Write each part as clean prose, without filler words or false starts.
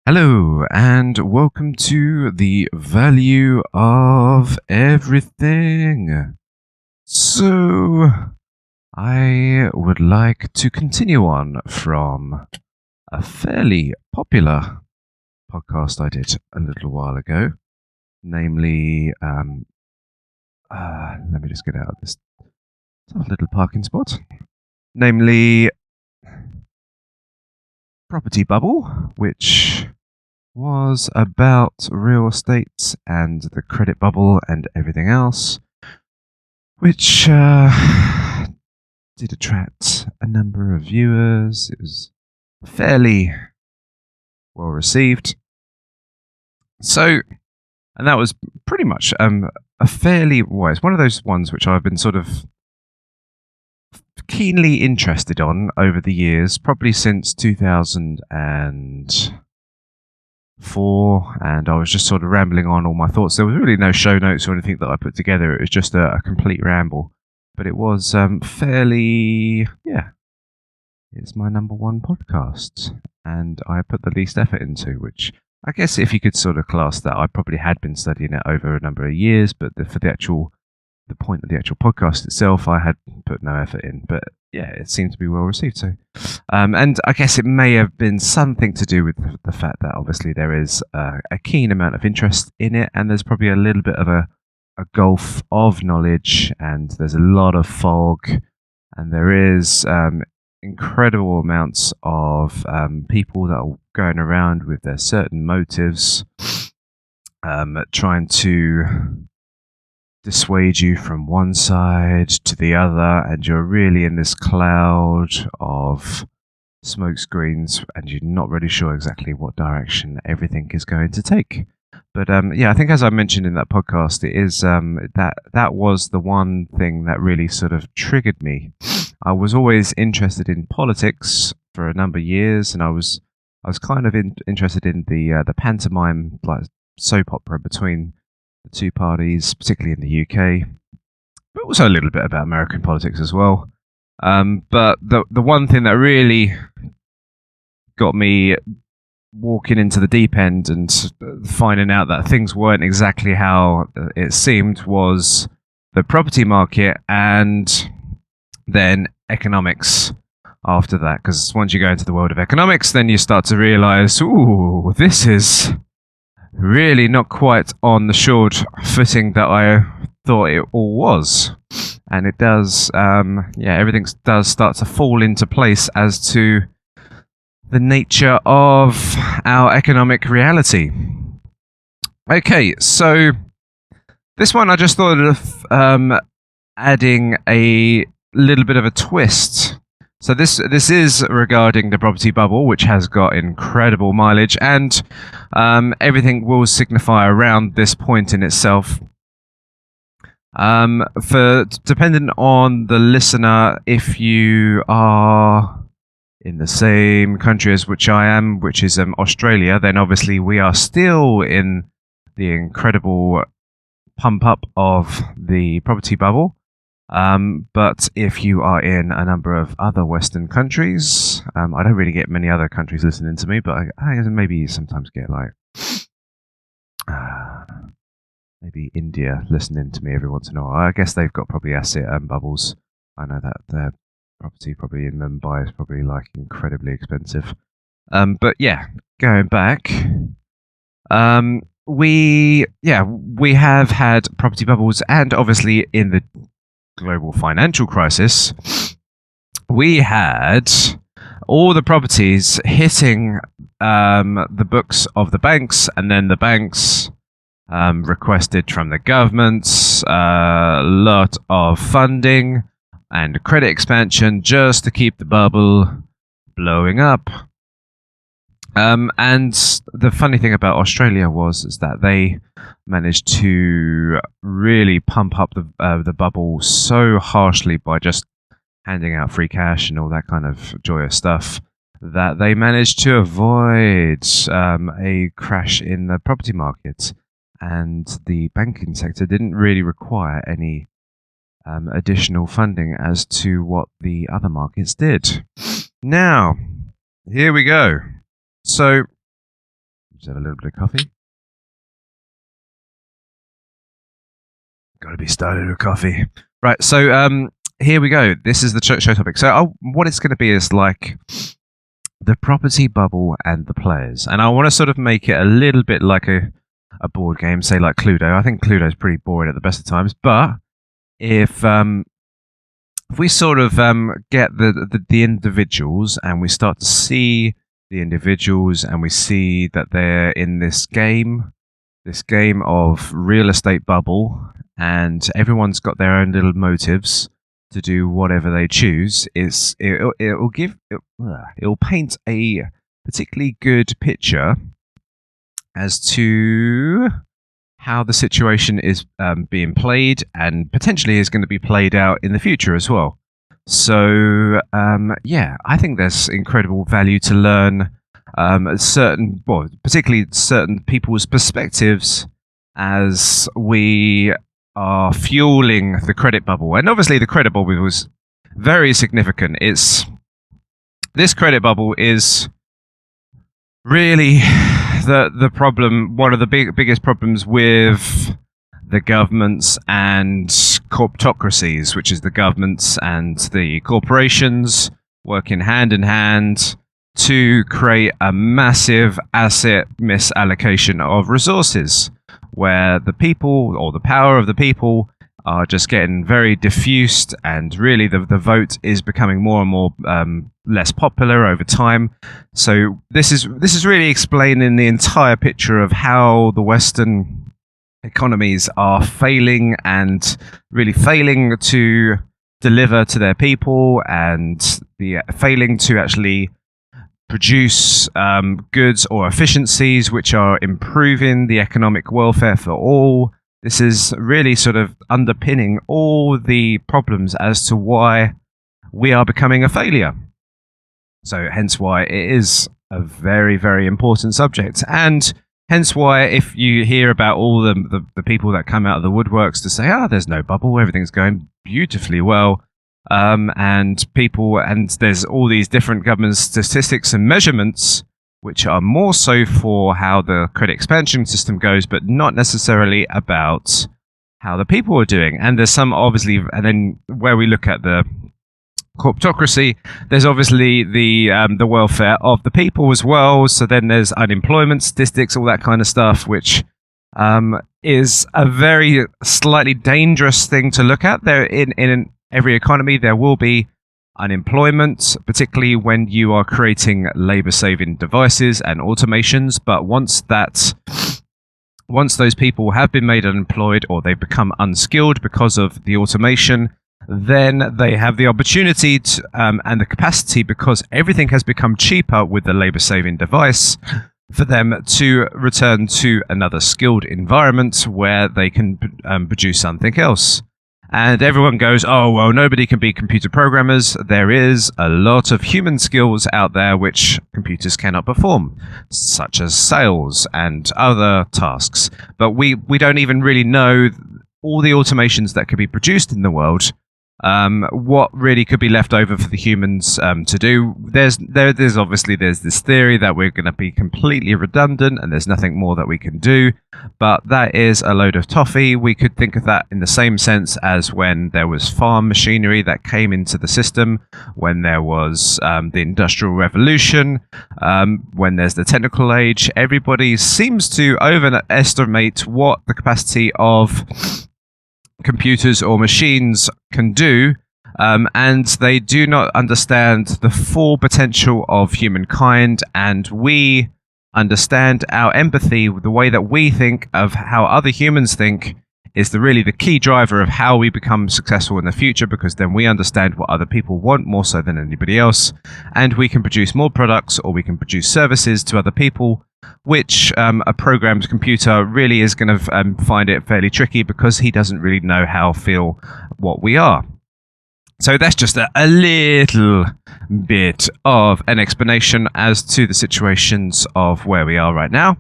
Hello, and welcome to the value of everything. So, I would like to continue on from a fairly popular podcast I did a little while ago, namely, let me just get out of this little parking spot, namely, Property Bubble, which was about real estate and the credit bubble and everything else, which did attract a number of viewers. It was fairly well received. So, and that was pretty much a fairly, well, it's one of those ones which I've been sort of keenly interested on over the years, probably since 2004, and I was just sort of rambling on all my thoughts. There was really no show notes or anything that I put together. It was just a complete ramble, but it was fairly, it's my number one podcast, and I put the least effort into, which I guess if you could sort of class that, I probably had been studying it over a number of years, but for the point of the actual podcast itself, I had put no effort in. But yeah, it seemed to be well received. So, and I guess it may have been something to do with the fact that obviously there is a keen amount of interest in it, and there's probably a little bit of a gulf of knowledge, and there's a lot of fog, and there is incredible amounts of people that are going around with their certain motives, trying to dissuade you from one side to the other, and you're really in this cloud of smoke screens, and you're not really sure exactly what direction everything is going to take. But I think as I mentioned in that podcast, it is that was the one thing that really sort of triggered me. I was always interested in politics for a number of years, and I was kind of interested in the pantomime, like soap opera between the two parties, particularly in the UK, but also a little bit about American politics as well. But the one thing that really got me walking into the deep end and finding out that things weren't exactly how it seemed was the property market, and then economics after that. Because once you go into the world of economics, then you start to realize, ooh, this is really not quite on the short footing that I thought it all was. And it does, everything does start to fall into place as to the nature of our economic reality. Okay, so this one I just thought of adding a little bit of a twist. So this is regarding the property bubble, which has got incredible mileage, and everything will signify around this point in itself. For depending on the listener, if you are in the same country as which I am, which is Australia, then obviously we are still in the incredible pump up of the property bubble. But if you are in a number of other Western countries, I don't really get many other countries listening to me, but I maybe sometimes get like maybe India listening to me every once in a while. I guess they've got probably asset bubbles. I know that their property probably in Mumbai is probably like incredibly expensive. But yeah, going back, we have had property bubbles, and obviously in the global financial crisis, we had all the properties hitting the books of the banks, and then the banks requested from the governments a lot of funding and credit expansion just to keep the bubble blowing up. And the funny thing about Australia is that they managed to really pump up the bubble so harshly by just handing out free cash and all that kind of joyous stuff, that they managed to avoid a crash in the property market, and the banking sector didn't really require any additional funding as to what the other markets did. Now, here we go. So, Just have a little bit of coffee. Got to be started with coffee. Right, so here we go. This is the show topic. So what it's going to be is like the property bubble and the players. And I want to sort of make it a little bit like a board game, say like Cluedo. I think Cluedo is pretty boring at the best of times, but if we sort of get the individuals and we start to see the individuals and we see that they're in this game of real estate bubble, and everyone's got their own little motives to do whatever they choose, it'll paint a particularly good picture as to how the situation is being played and potentially is going to be played out in the future as well. So, I think there's incredible value to learn particularly certain people's perspectives as we are fueling the credit bubble. And obviously the credit bubble was very significant. This credit bubble is really the problem, one of the biggest problems with the governments and corporatocracies, which is the governments and the corporations working hand in hand to create a massive asset misallocation of resources, where the people or the power of the people are just getting very diffused, and really the vote is becoming more and more less popular over time. So this is really explaining the entire picture of how the Western economies are failing, and really failing to deliver to their people, and failing to actually produce goods or efficiencies which are improving the economic welfare for all. This is really sort of underpinning all the problems as to why we are becoming a failure. So hence why it is a very, very important subject. And hence why if you hear about all the people that come out of the woodworks to say, there's no bubble, everything's going beautifully well, and there's all these different government statistics and measurements which are more so for how the credit expansion system goes, but not necessarily about how the people are doing. And there's some, obviously, and then where we look at the corporatocracy, there's obviously the welfare of the people as well. So then there's unemployment statistics, all that kind of stuff, which is a very slightly dangerous thing to look at. There in every economy, there will be unemployment, particularly when you are creating labor-saving devices and automations. But once those people have been made unemployed, or they've become unskilled because of the automation, then they have the opportunity and the capacity, because everything has become cheaper with the labor-saving device, for them to return to another skilled environment where they can produce something else. And everyone goes, oh, well, nobody can be computer programmers. There is a lot of human skills out there which computers cannot perform, such as sales and other tasks. But we don't even really know all the automations that could be produced in the world. What really could be left over for the humans to do. There's this theory that we're going to be completely redundant and there's nothing more that we can do, but that is a load of toffee. We could think of that in the same sense as when there was farm machinery that came into the system, when there was the Industrial Revolution, when there's the technical age. Everybody seems to overestimate what the capacity of computers or machines can do, and they do not understand the full potential of humankind. And we understand our empathy, the way that we think of how other humans think, is really the key driver of how we become successful in the future, because then we understand what other people want more so than anybody else, and we can produce more products, or we can produce services to other people, which a programmed computer really is going to find it fairly tricky, because he doesn't really know how feel what we are. So that's just a little bit of an explanation as to the situations of where we are right now.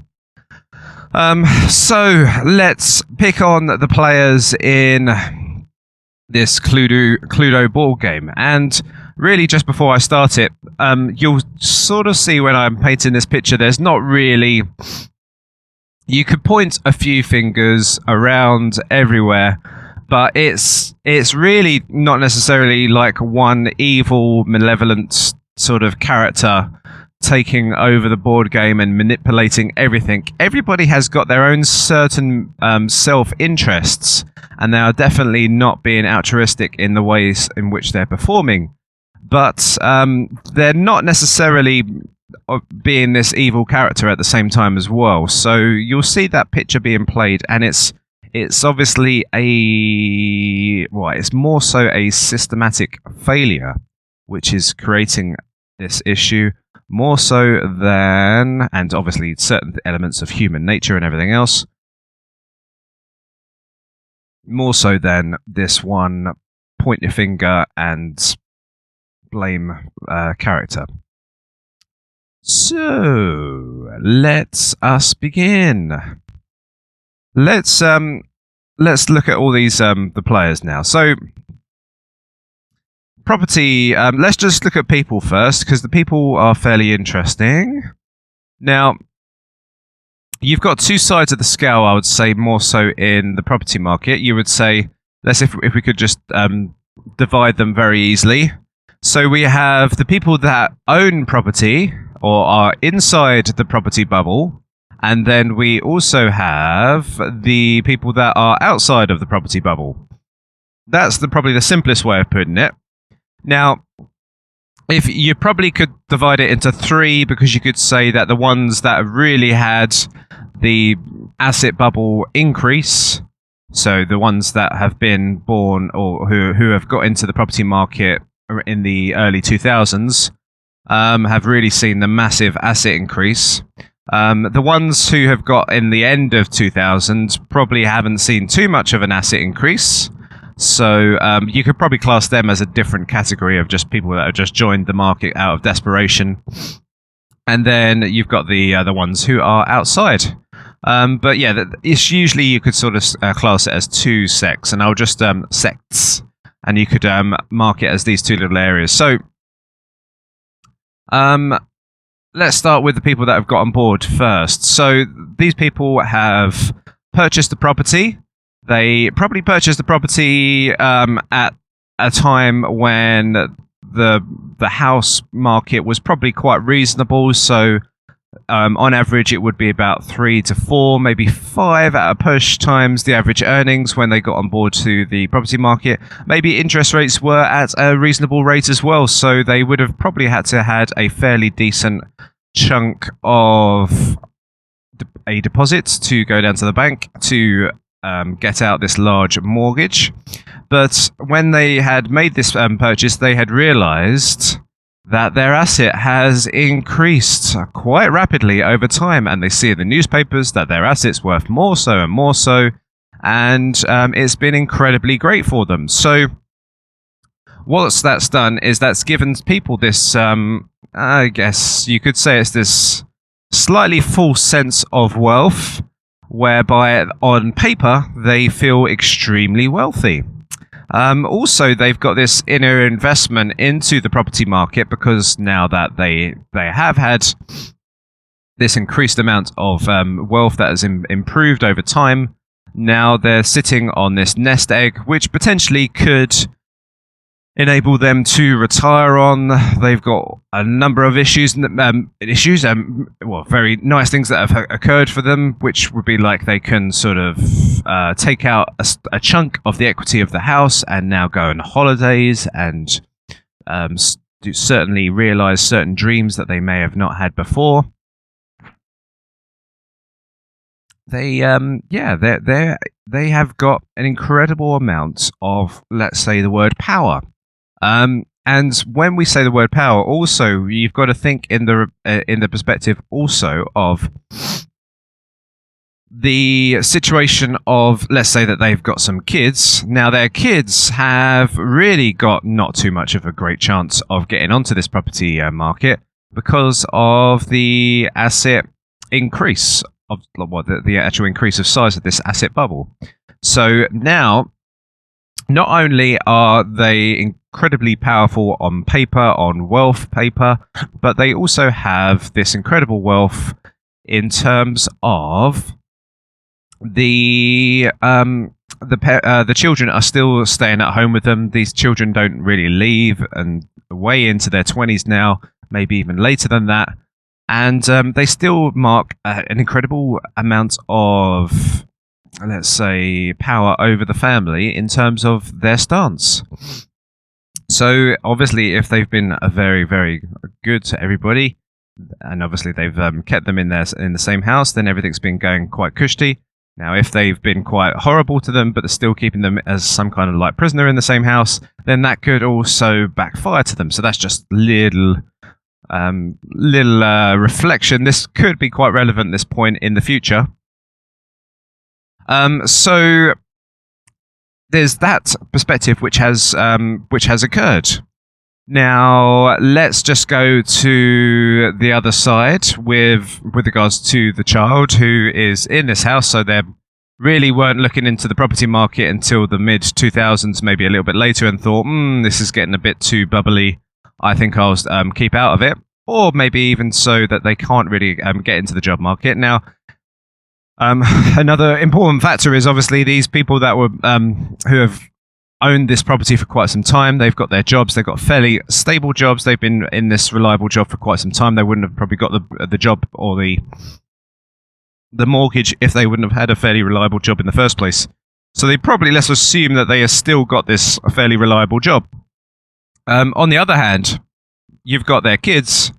So let's pick on the players in this Cluedo board game. And really, just before I start it, you'll sort of see when I'm painting this picture, there's not really you could point a few fingers around everywhere, but it's really not necessarily like one evil, malevolent sort of character taking over the board game and manipulating everything. Everybody has got their own certain self-interests, and they are definitely not being altruistic in the ways in which they're performing. But they're not necessarily being this evil character at the same time as well. So you'll see that picture being played, and it's obviously it's more so a systematic failure, which is creating this issue more so than, and obviously certain elements of human nature and everything else, more so than this one point your finger and blame character. So let's us begin. Let's look at all these the players now. So property. Let's just look at people first, because the people are fairly interesting. Now, you've got two sides of the scale. I would say more so in the property market. You would say, if we could just divide them very easily. So we have the people that own property or are inside the property bubble, and then we also have the people that are outside of the property bubble. That's probably the simplest way of putting it. Now, if you probably could divide it into three, because you could say that the ones that really had the asset bubble increase, so the ones that have been born or who have got into the property market in the early 2000s, have really seen the massive asset increase. The ones who have got in the end of 2000 probably haven't seen too much of an asset increase. So you could probably class them as a different category of just people that have just joined the market out of desperation. And then you've got the ones who are outside. But yeah, it's usually you could sort of class it as two sects, and I'll just sects, and you could mark it as these two little areas. So let's start with the people that have got on board first. So these people have purchased the property. They probably purchased the property at a time when the house market was probably quite reasonable. So on average, it would be about 3 to 4, maybe 5 at a push times the average earnings when they got on board to the property market. Maybe interest rates were at a reasonable rate as well, so they would have probably had to had a fairly decent chunk of a deposit to go down to the bank to get out this large mortgage. But when they had made this purchase, they had realized that their asset has increased quite rapidly over time, and they see in the newspapers that their asset's worth more so and more so, and it's been incredibly great for them. So what that's done is that's given people this, I guess you could say it's this slightly false sense of wealth, whereby on paper they feel extremely wealthy. Also, they've got this inner investment into the property market, because now that they have had this increased amount of wealth that has improved over time, now they're sitting on this nest egg, which potentially could enable them to retire on. They've got a number of issues, very nice things that have occurred for them, which would be like they can sort of take out a chunk of the equity of the house and now go on holidays and certainly realize certain dreams that they may have not had before. They have got an incredible amount of, let's say, the word power. And when we say the word power, also you've got to think in the perspective also of the situation of, let's say that they've got some kids. Now their kids have really got not too much of a great chance of getting onto this property market because of the asset increase of the actual increase of size of this asset bubble. So now, not only are they incredibly powerful on paper, on wealth paper, but they also have this incredible wealth in terms of the children are still staying at home with them. These children don't really leave, and way into their 20s now, maybe even later than that. And they still mark an incredible amount of, let's say, power over the family in terms of their stance. So obviously, if they've been very, very good to everybody, and obviously they've kept them in the same house, then everything's been going quite cushy. Now, if they've been quite horrible to them, but they're still keeping them as some kind of like prisoner in the same house, then that could also backfire to them. So that's just little reflection. This could be quite relevant at this point in the future. So there's that perspective which has occurred. Now, let's just go to the other side with regards to the child who is in this house. So they really weren't looking into the property market until the mid-2000s, maybe a little bit later, and thought, this is getting a bit too bubbly. I think I'll keep out of it. Or maybe even so that they can't really get into the job market. Now, another important factor is obviously these people that were who have owned this property for quite some time. They've got their jobs. They've got fairly stable jobs. They've been in this reliable job for quite some time. They wouldn't have probably got the job or the mortgage if they wouldn't have had a fairly reliable job in the first place. So they probably, let's assume that they have still got this fairly reliable job. On the other hand, you've got their kids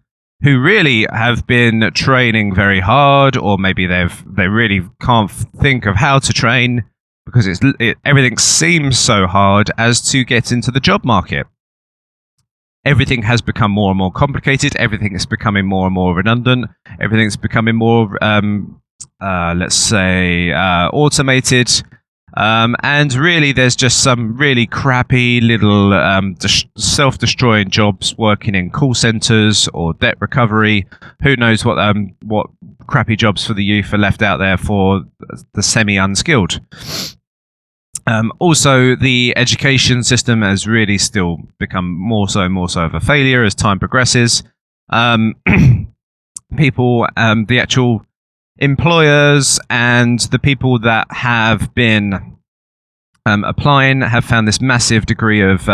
who really have been training very hard, or maybe they really can't think of how to train because everything seems so hard as to get into the job market. Everything has become more and more complicated. Everything is becoming more and more redundant. Everything's becoming more, let's say, automated. And really, there's just some really crappy little self-destroying jobs working in call centers or debt recovery. Who knows what crappy jobs for the youth are left out there for the semi-unskilled. Also, the education system has really still become more so of a failure as time progresses. People, the actual employers and the people that have been applying have found this massive degree of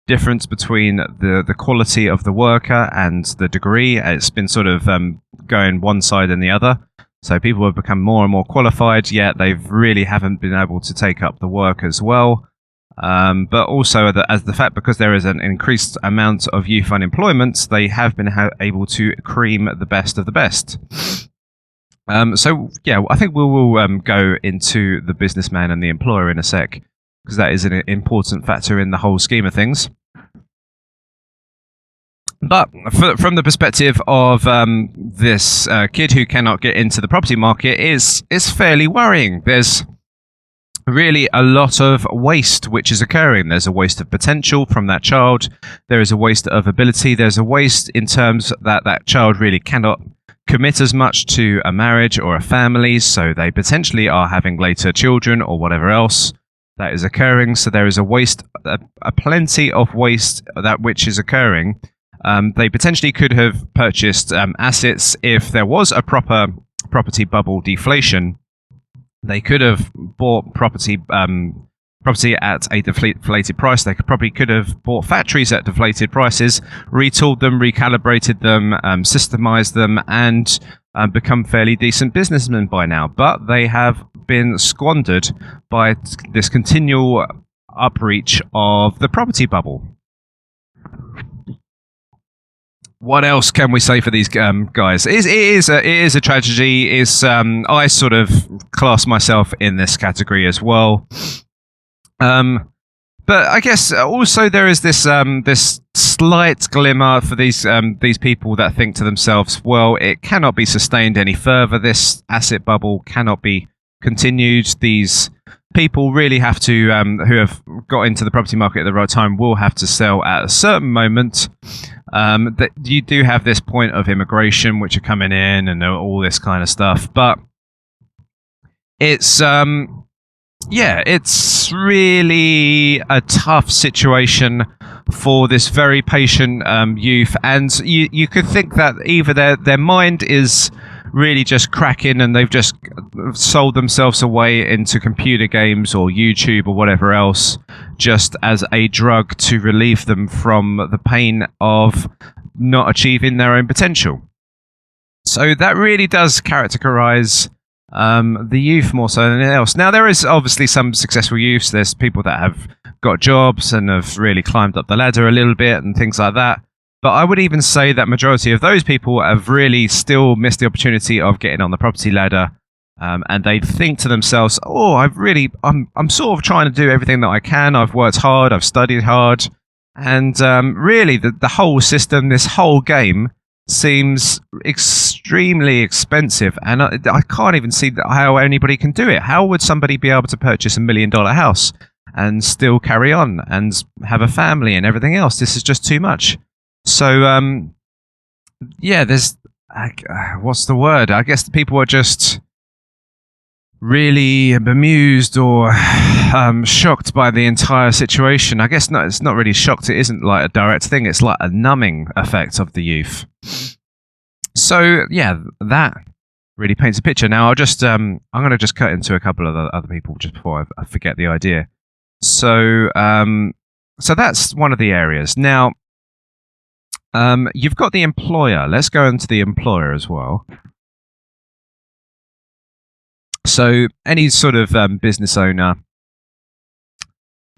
difference between the quality of the worker and the degree. It's been sort of going one side and the other. So people have become more and more qualified, yet they really haven't been able to take up the work as well. But also, as the fact, because there is an increased amount of youth unemployment, they have been able to cream the best of the best. So, yeah, I think we will go into the businessman and the employer in a sec, because that is an important factor in the whole scheme of things. But from the perspective of this kid who cannot get into the property market, is fairly worrying. There's really a lot of waste which is occurring. There's a waste of potential from that child. There is a waste of ability. There's a waste in terms that child really cannot commit as much to a marriage or a family, so they potentially are having later children or whatever else that is occurring. So there is a waste, a plenty of waste that which is occurring. They potentially could have purchased assets if there was a proper property bubble deflation. They could have bought property at a deflated price. They probably could have bought factories at deflated prices, retooled them, recalibrated them, systemized them, and become fairly decent businessmen by now. But they have been squandered by this continual upreach of the property bubble. What else can we say for these guys? It is a tragedy. I sort of class myself in this category as well. But I guess also there is this slight glimmer for these people that think to themselves, well, it cannot be sustained any further. This asset bubble cannot be continued. These people really have to, who have got into the property market at the right time, will have to sell at a certain moment. That you do have this point of immigration, which are coming in and all this kind of stuff, but it's it's really a tough situation for this very patient youth, and you could think that either their mind is really just cracking, and they've just sold themselves away into computer games or YouTube or whatever else, just as a drug to relieve them from the pain of not achieving their own potential. So that really does characterize the youth more so than anything else. Now, there is obviously some successful youths. There's people that have got jobs and have really climbed up the ladder a little bit and things like that. But I would even say that majority of those people have really still missed the opportunity of getting on the property ladder. And they think to themselves, oh, I'm sort of trying to do everything that I can. I've worked hard. I've studied hard. And really, the whole system, this whole game, seems extremely expensive. And I can't even see how anybody can do it. How would somebody be able to purchase $1 million house and still carry on and have a family and everything else? This is just too much. So, there's, what's the word? I guess the people are just really bemused or shocked by the entire situation. I guess it's not really shocked. It isn't like a direct thing. It's like a numbing effect of the youth. So, yeah, that really paints a picture. Now, I'm going to just cut into a couple of the other people just before I forget the idea. So that's one of the areas. Now, you've got the employer. Let's go into the employer as well. So any sort of business owner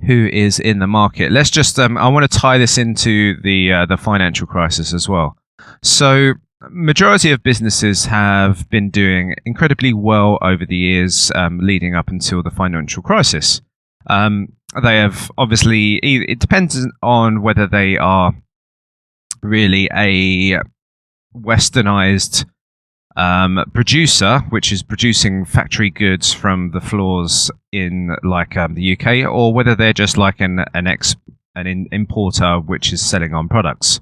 who is in the market. Let's just. I want to tie this into the financial crisis as well. So majority of businesses have been doing incredibly well over the years leading up until the financial crisis. They have obviously. It depends on whether they are really a westernized producer, which is producing factory goods from the floors in like the UK, or whether they're just like an importer which is selling on products.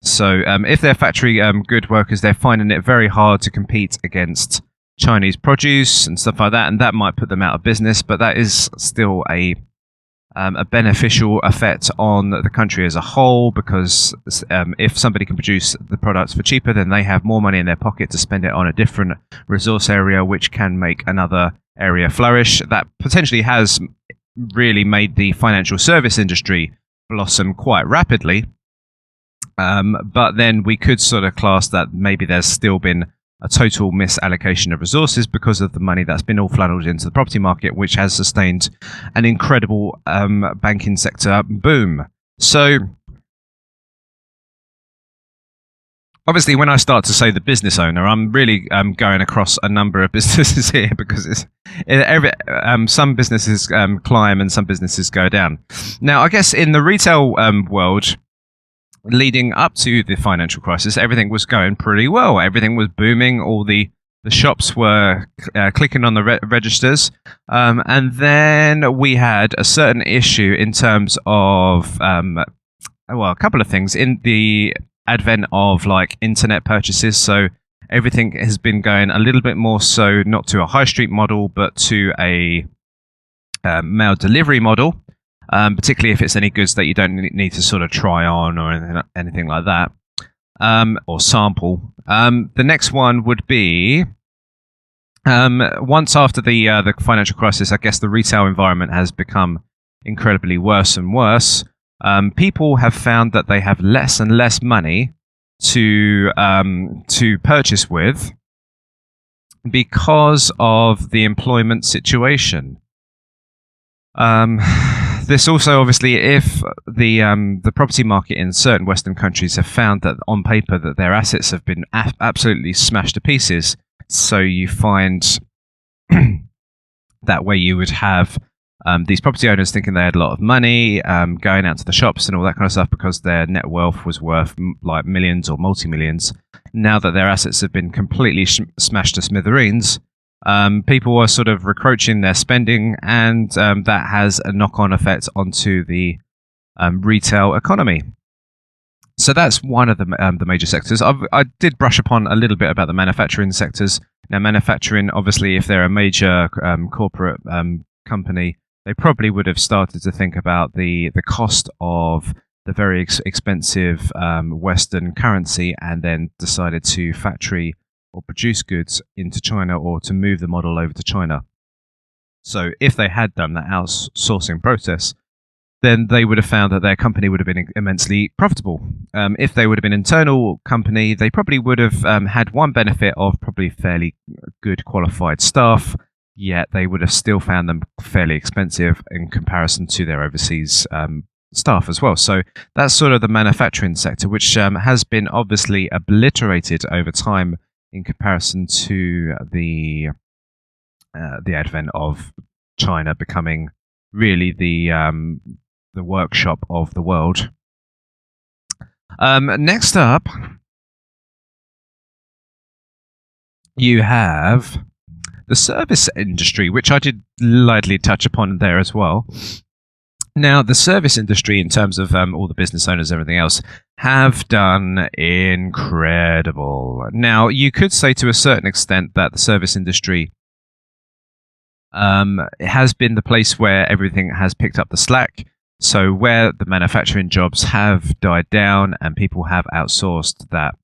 So if they're factory good workers, they're finding it very hard to compete against Chinese produce and stuff like that, and that might put them out of business, but that is still a beneficial effect on the country as a whole, because if somebody can produce the products for cheaper, then they have more money in their pocket to spend it on a different resource area, which can make another area flourish. That potentially has really made the financial service industry blossom quite rapidly. But then we could sort of class that maybe there's still been a total misallocation of resources because of the money that's been all funneled into the property market, which has sustained an incredible banking sector boom. So obviously, when I start to say the business owner, I'm really going across a number of businesses here, because some businesses climb and some businesses go down. Now, I guess in the retail world, leading up to the financial crisis, everything was going pretty well. Everything was booming. All the shops were clicking on the registers. And then we had a certain issue in terms of, a couple of things. In the advent of like internet purchases, so everything has been going a little bit more so not to a high street model, but to a mail delivery model. Particularly if it's any goods that you don't need to sort of try on or anything like that, or sample. The next one would be, once after the financial crisis, I guess the retail environment has become incredibly worse and worse. People have found that they have less and less money to purchase with because of the employment situation. This also, obviously, if the property market in certain Western countries have found that on paper that their assets have been absolutely smashed to pieces, so you find that where you would have these property owners thinking they had a lot of money, going out to the shops and all that kind of stuff because their net wealth was worth like millions or multi-millions. Now that their assets have been completely smashed to smithereens, people are sort of recroaching their spending, and that has a knock-on effect onto the retail economy. So that's one of the major sectors. I did brush upon a little bit about the manufacturing sectors. Now, manufacturing, obviously, if they're a major corporate company, they probably would have started to think about the cost of the very expensive Western currency, and then decided to factory or produce goods into China or to move the model over to China. So if they had done that outsourcing process, then they would have found that their company would have been immensely profitable. If they would have been an internal company, they probably would have had one benefit of probably fairly good qualified staff, yet they would have still found them fairly expensive in comparison to their overseas staff as well. So that's sort of the manufacturing sector, which has been obviously obliterated over time in comparison to the advent of China becoming really the workshop of the world. Next up, you have the service industry, which I did lightly touch upon there as well. Now, the service industry, in terms of all the business owners and everything else, have done incredible. Now, you could say to a certain extent that the service industry has been the place where everything has picked up the slack. So where the manufacturing jobs have died down and people have outsourced that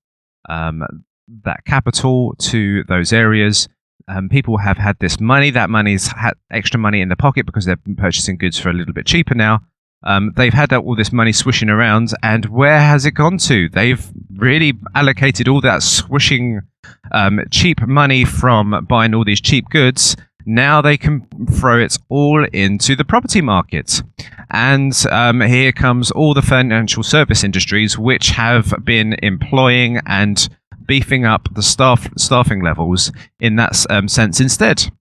capital to those areas, people have had this money. That money's had extra money in the pocket because they're purchasing goods for a little bit cheaper now. They've had all this money swishing around, and where has it gone to? They've really allocated all that swishing cheap money from buying all these cheap goods. Now they can throw it all into the property market. And here comes all the financial service industries, which have been employing and beefing up the staffing levels in that sense instead.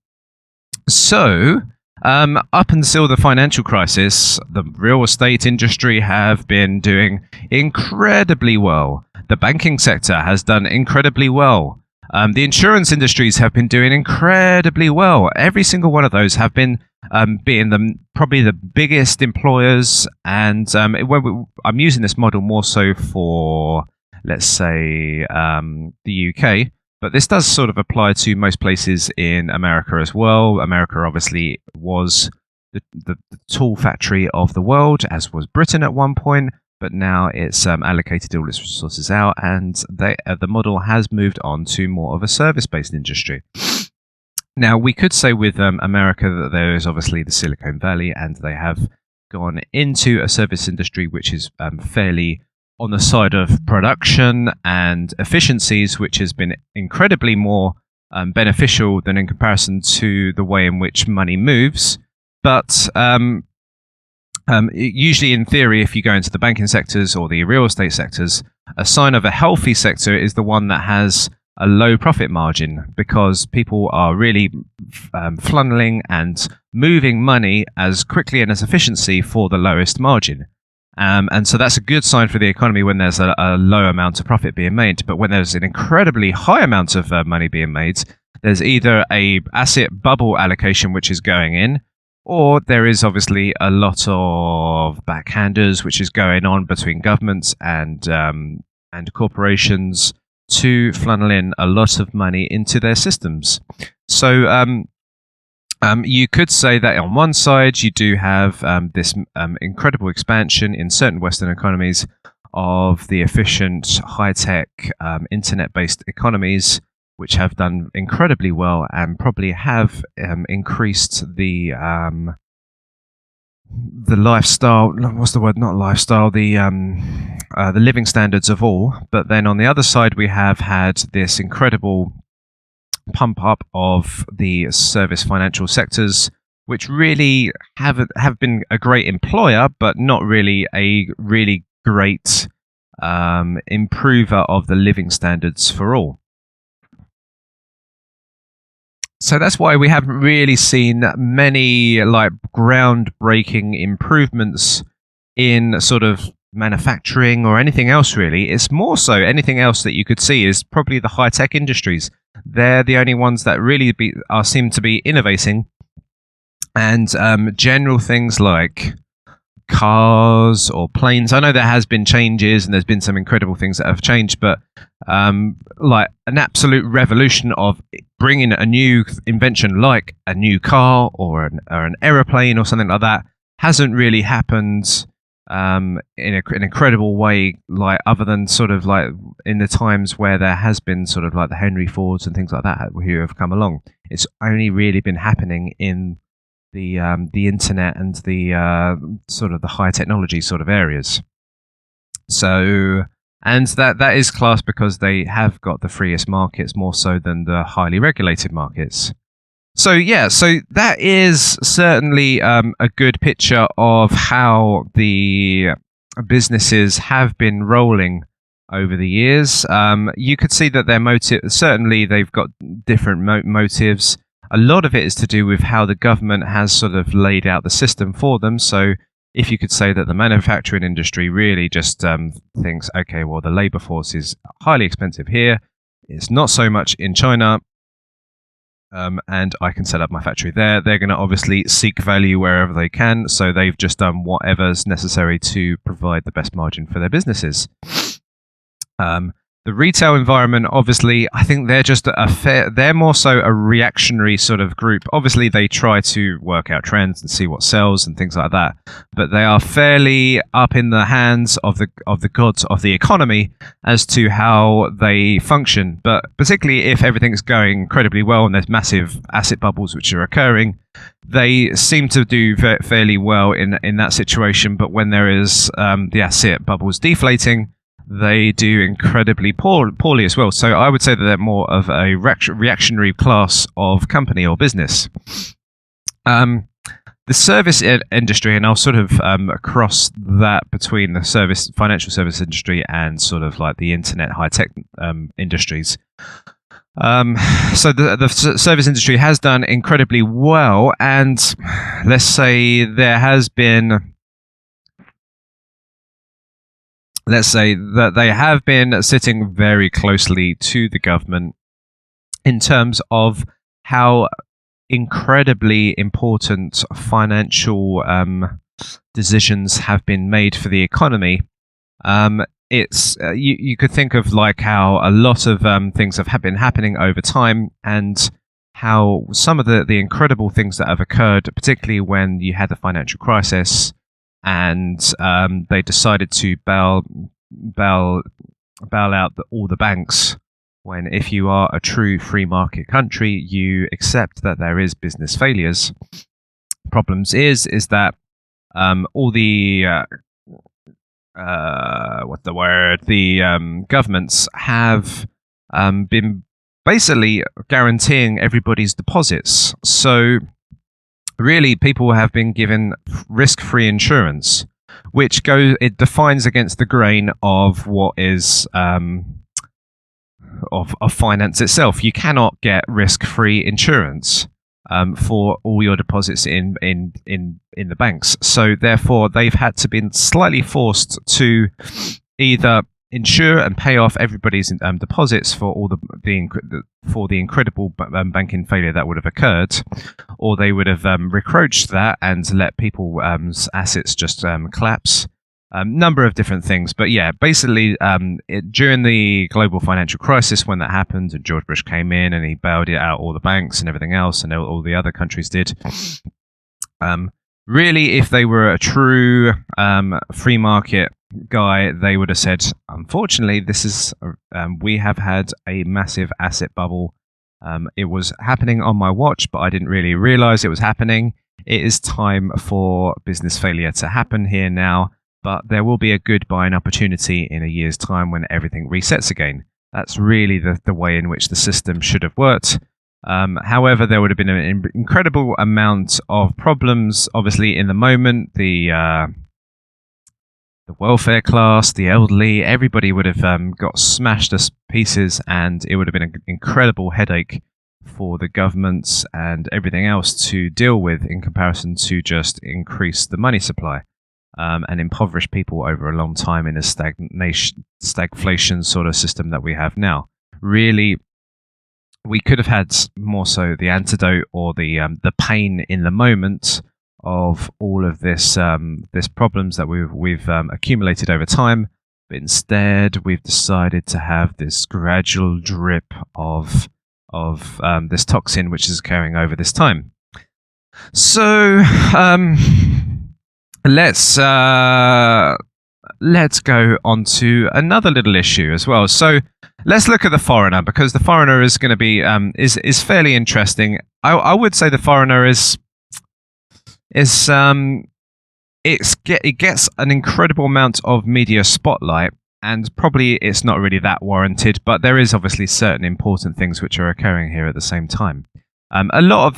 So, up until the financial crisis, the real estate industry have been doing incredibly well. The banking sector has done incredibly well. The insurance industries have been doing incredibly well. Every single one of those have been being probably the biggest employers. And I'm using this model more so for, let's say, the UK. But this does sort of apply to most places in America as well. America obviously was the tool factory of the world, as was Britain at one point. But now it's allocated all its resources out, and the model has moved on to more of a service-based industry. Now, we could say with America that there is obviously the Silicon Valley, and they have gone into a service industry which is fairly on the side of production and efficiencies, which has been incredibly more beneficial than in comparison to the way in which money moves. But usually, in theory, if you go into the banking sectors or the real estate sectors, a sign of a healthy sector is the one that has a low profit margin, because people are really funneling and moving money as quickly and as efficiency for the lowest margin. And so that's a good sign for the economy when there's a low amount of profit being made. But when there's an incredibly high amount of money being made, there's either a asset bubble allocation which is going in, or there is obviously a lot of backhanders which is going on between governments and corporations to funnel in a lot of money into their systems. So you could say that on one side you do have this incredible expansion in certain Western economies of the efficient, high-tech, internet-based economies, which have done incredibly well and probably have increased the lifestyle. What's the word? Not lifestyle. The living standards of all. But then on the other side, we have had this incredible pump up of the service financial sectors, which really have been a great employer, but not really a really great improver of the living standards for all. So that's why we haven't really seen many groundbreaking improvements in sort of manufacturing or anything else really. It's more so anything else that you could see is probably the high-tech industries. They're the only ones that really seem to be innovating. And general things like cars or planes. I know there has been changes and there's been some incredible things that have changed, but like an absolute revolution of bringing a new invention like a new car or an aeroplane or something like that hasn't really happened in an incredible way, like other than sort of like in the times where there has been sort of like the Henry Fords and things like that who have come along. It's only really been happening in the internet and the sort of the high technology sort of areas. So, and that is classed because they have got the freest markets more so than the highly regulated markets. So yeah, so that is certainly a good picture of how the businesses have been rolling over the years. You could see that their motive, certainly they've got different motives. A lot of it is to do with how the government has sort of laid out the system for them. So if you could say that the manufacturing industry really just thinks, okay, well, the labor force is highly expensive here. It's not so much in China. And I can set up my factory there. They're going to obviously seek value wherever they can. So they've just done whatever's necessary to provide the best margin for their businesses. The retail environment, obviously, I think they're just they're more so a reactionary sort of group. Obviously, they try to work out trends and see what sells and things like that. But they are fairly up in the hands of the gods of the economy as to how they function. But particularly if everything's going incredibly well and there's massive asset bubbles which are occurring, they seem to do fairly well in that situation. But when there is the asset bubbles deflating, they do incredibly poorly as well. So I would say that they're more of a reactionary class of company or business. The service industry, and I'll sort of cross that between the financial service industry and sort of like the internet high tech industries. So the service industry has done incredibly well, and let's say there has been. Let's say that they have been sitting very closely to the government in terms of how incredibly important financial decisions have been made for the economy. It's you could think of like how a lot of things have been happening over time, and how some of the incredible things that have occurred, particularly when you had the financial crisis. And they decided to bail out all the banks. When if you are a true free market country, you accept that there is business failures. Problems is that all the governments have been basically guaranteeing everybody's deposits. So really, people have been given risk-free insurance, which it defines against the grain of what is of finance itself. You cannot get risk-free insurance for all your deposits in the banks. So therefore, they've had to be slightly forced to either insure and pay off everybody's deposits for all the incredible banking failure that would have occurred, or they would have recroached that and let people's assets just collapse. Number of different things, but yeah, basically during the global financial crisis when that happened, and George Bush came in and he bailed it out all the banks and everything else, and all the other countries did. Really, if they were a true free market guy, they would have said, unfortunately, this is we have had a massive asset bubble. It was happening on my watch, but I didn't really realize it was happening. It is time for business failure to happen here now, but there will be a good buying opportunity in a year's time when everything resets again. That's really the way in which the system should have worked. However, there would have been an incredible amount of problems, obviously, in the moment. The welfare class, the elderly, everybody would have got smashed to pieces, and it would have been an incredible headache for the governments and everything else to deal with in comparison to just increase the money supply and impoverish people over a long time in a stagflation sort of system that we have now. Really, we could have had more so the antidote or the pain in the moment of all of this problems that we've accumulated over time, but instead we've decided to have this gradual drip of this toxin which is occurring over this time. So let's go on to another little issue as well. So let's look at the foreigner, because the foreigner is going to be is fairly interesting. I would say the foreigner it gets an incredible amount of media spotlight, and probably it's not really that warranted, but there is obviously certain important things which are occurring here at the same time.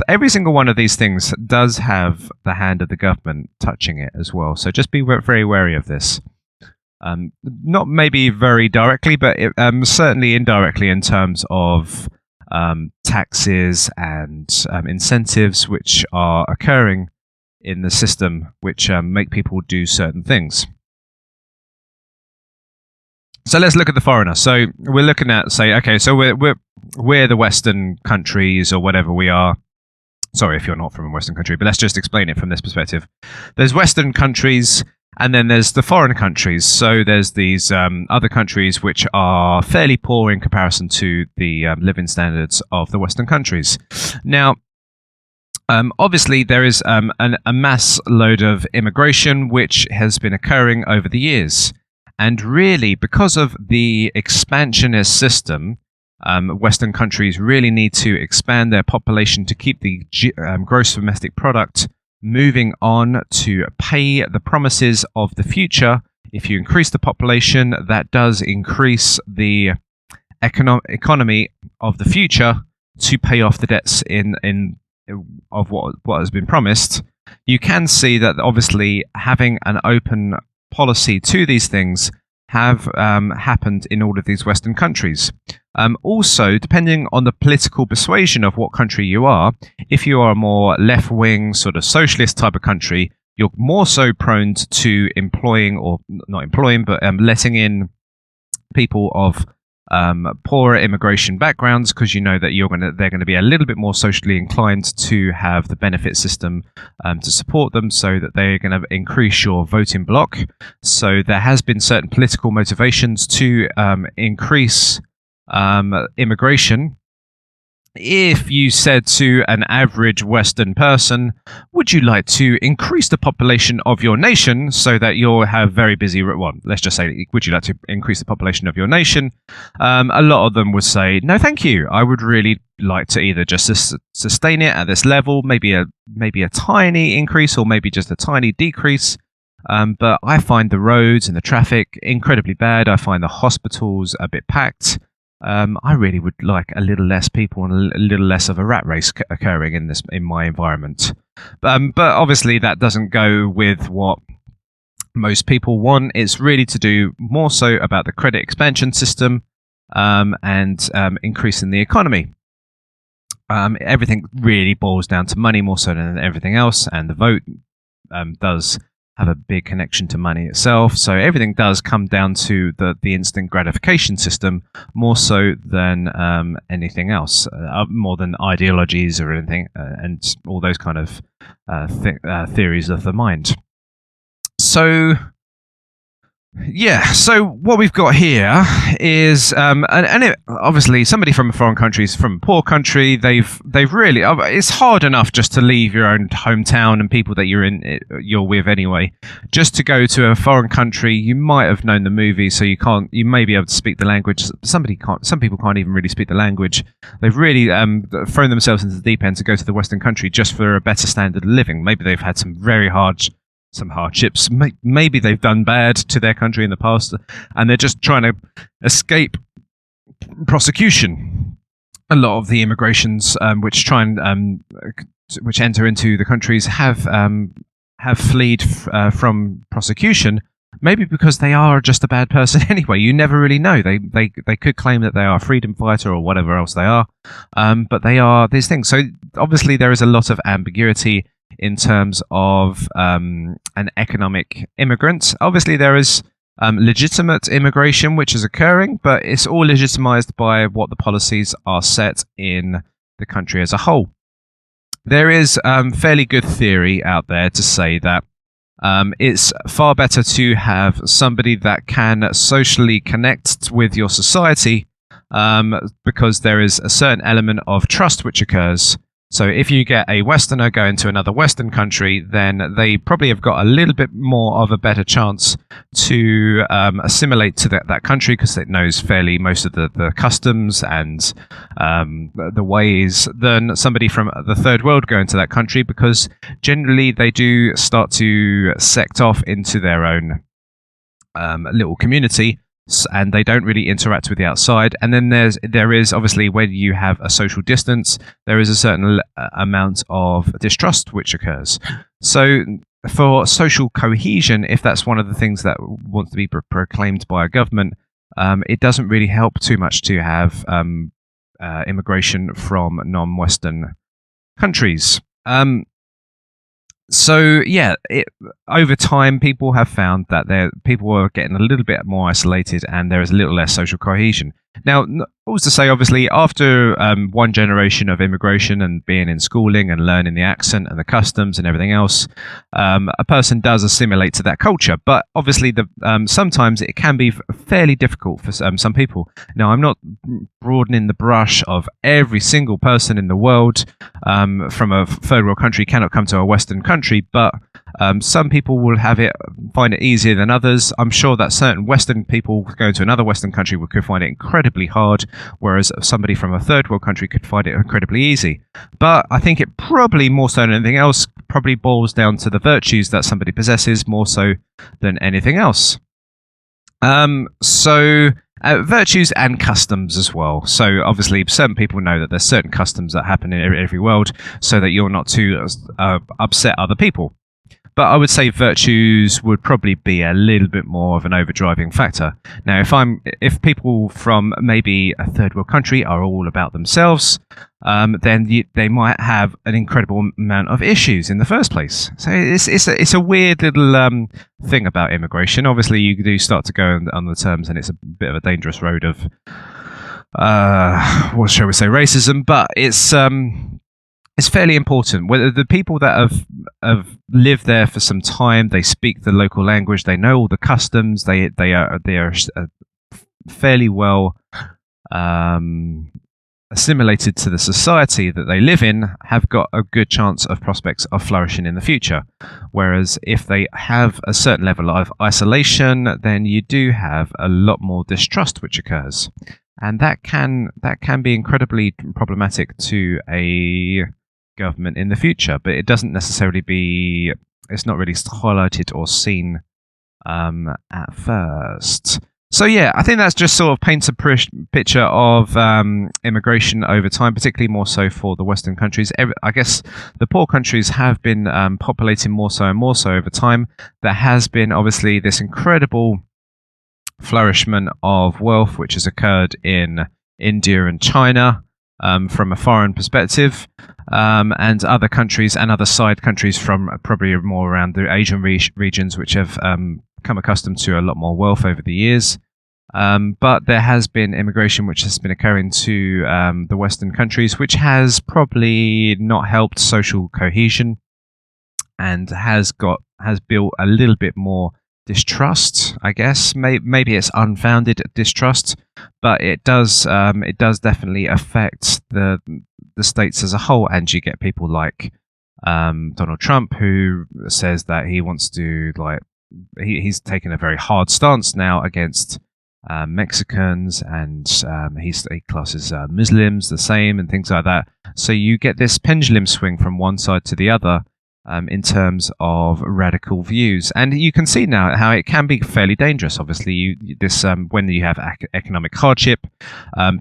Every single one of these things does have the hand of the government touching it as well. So just be very wary of this. Not maybe very directly, but certainly indirectly in terms of taxes and incentives which are occurring in the system, which make people do certain things. So let's look at the foreigner. So we're looking at, say, okay, so we're the Western countries or whatever we are. Sorry if you're not from a Western country, but let's just explain it from this perspective. There's Western countries, and then there's the foreign countries. So there's these other countries which are fairly poor in comparison to the living standards of the Western countries. Now, obviously, there is a mass load of immigration which has been occurring over the years. And really, because of the expansionist system, Western countries really need to expand their population to keep the gross domestic product moving on to pay the promises of the future. If you increase the population, that does increase the economy of the future to pay off the debts of what has been promised. You can see that obviously having an open policy to these things have happened in all of these Western countries. Also, depending on the political persuasion of what country you are, if you are a more left-wing, sort of socialist type of country, you're more so prone to employing, or not employing, but letting in people of poorer immigration backgrounds, because you know that they're going to be a little bit more socially inclined to have the benefit system to support them, so that they're going to increase your voting bloc. So there has been certain political motivations to increase immigration. If you said to an average Western person, would you like to increase the population of your nation so that you'll have very busy... Well, let's just say, would you like to increase the population of your nation? A lot of them would say, no, thank you. I would really like to either just sustain it at this level, maybe a tiny increase, or maybe just a tiny decrease. But I find the roads and the traffic incredibly bad. I find the hospitals a bit packed. I really would like a little less people and a little less of a rat race occurring in my environment. But obviously that doesn't go with what most people want. It's really to do more so about the credit expansion system and increasing the economy. Everything really boils down to money more so than everything else, and the vote does have a big connection to money itself. So everything does come down to the instant gratification system more so than anything else, more than ideologies or anything, and all those kind of theories of the mind. So yeah, so what we've got here is, obviously somebody from a foreign country is from a poor country. They've really, it's hard enough just to leave your own hometown and people that you're with anyway. Just to go to a foreign country, you might have known the movie, so you may be able to speak the language. Some people can't even really speak the language. They've really thrown themselves into the deep end to go to the Western country just for a better standard of living. Maybe they've had some hardships. Maybe they've done bad to their country in the past, and they're just trying to escape prosecution. A lot of the immigrations which enter into the countries have fled from prosecution. Maybe because they are just a bad person anyway. You never really know. They could claim that they are a freedom fighter or whatever else they are, but they are these things. So obviously there is a lot of ambiguity in terms of an economic immigrant. Obviously, there is legitimate immigration which is occurring, but it's all legitimized by what the policies are set in the country as a whole. There is fairly good theory out there to say that it's far better to have somebody that can socially connect with your society, because there is a certain element of trust which occurs. So if you get a Westerner going to another Western country, then they probably have got a little bit more of a better chance to assimilate to that country, because it knows fairly most of the customs and the ways, than somebody from the third world going to that country, because generally they do start to sect off into their own little community, and they don't really interact with the outside. And then there is obviously, when you have a social distance, there is a certain amount of distrust which occurs. So for social cohesion, if that's one of the things that wants to be proclaimed by a government, it doesn't really help too much to have immigration from non-Western countries. So yeah, over time, people have found that people are getting a little bit more isolated, and there is a little less social cohesion. Now, always to say, obviously, after one generation of immigration and being in schooling and learning the accent and the customs and everything else, a person does assimilate to that culture. But obviously, sometimes it can be fairly difficult for some people. Now, I'm not broadening the brush of every single person in the world from a third world country cannot come to a Western country, but some people will find it easier than others. I'm sure that certain Western people going to another Western country could find it incredibly hard, whereas somebody from a third world country could find it incredibly easy. But I think it probably, more so than anything else, probably boils down to the virtues that somebody possesses more so than anything else. Virtues and customs as well. So obviously, certain people know that there's certain customs that happen in every world, so that you're not to upset other people. But I would say virtues would probably be a little bit more of an overdriving factor. Now, if people from maybe a third world country are all about themselves, then they might have an incredible amount of issues in the first place. So it's a weird little thing about immigration. Obviously, you do start to go on the terms, and it's a bit of a dangerous road of what shall we say, racism. But it's fairly important. Whether the people that have lived there for some time, they speak the local language, they know all the customs, they are fairly well assimilated to the society that they live in, have got a good chance of prospects of flourishing in the future. Whereas if they have a certain level of isolation, then you do have a lot more distrust which occurs, and that can be incredibly problematic to a government in the future. But it doesn't necessarily it's not really highlighted or seen at first. So yeah, I think that's just sort of paints a picture of immigration over time, particularly more so for the Western countries. I guess the poor countries have been populating more so and more so over time. There has been obviously this incredible flourishment of wealth which has occurred in India and China, from a foreign perspective, and other countries and other side countries from probably more around the Asian regions, which have come accustomed to a lot more wealth over the years. But there has been immigration which has been occurring to the Western countries, which has probably not helped social cohesion, and has built a little bit more distrust, I guess. Maybe it's unfounded distrust, but it does definitely affect the states as a whole. And you get people like Donald Trump, who says that he wants to, he's taken a very hard stance now against Mexicans, and he classes Muslims the same, and things like that. So you get this pendulum swing from one side to the other, in terms of radical views. And you can see now how it can be fairly dangerous. Obviously, when you have economic hardship,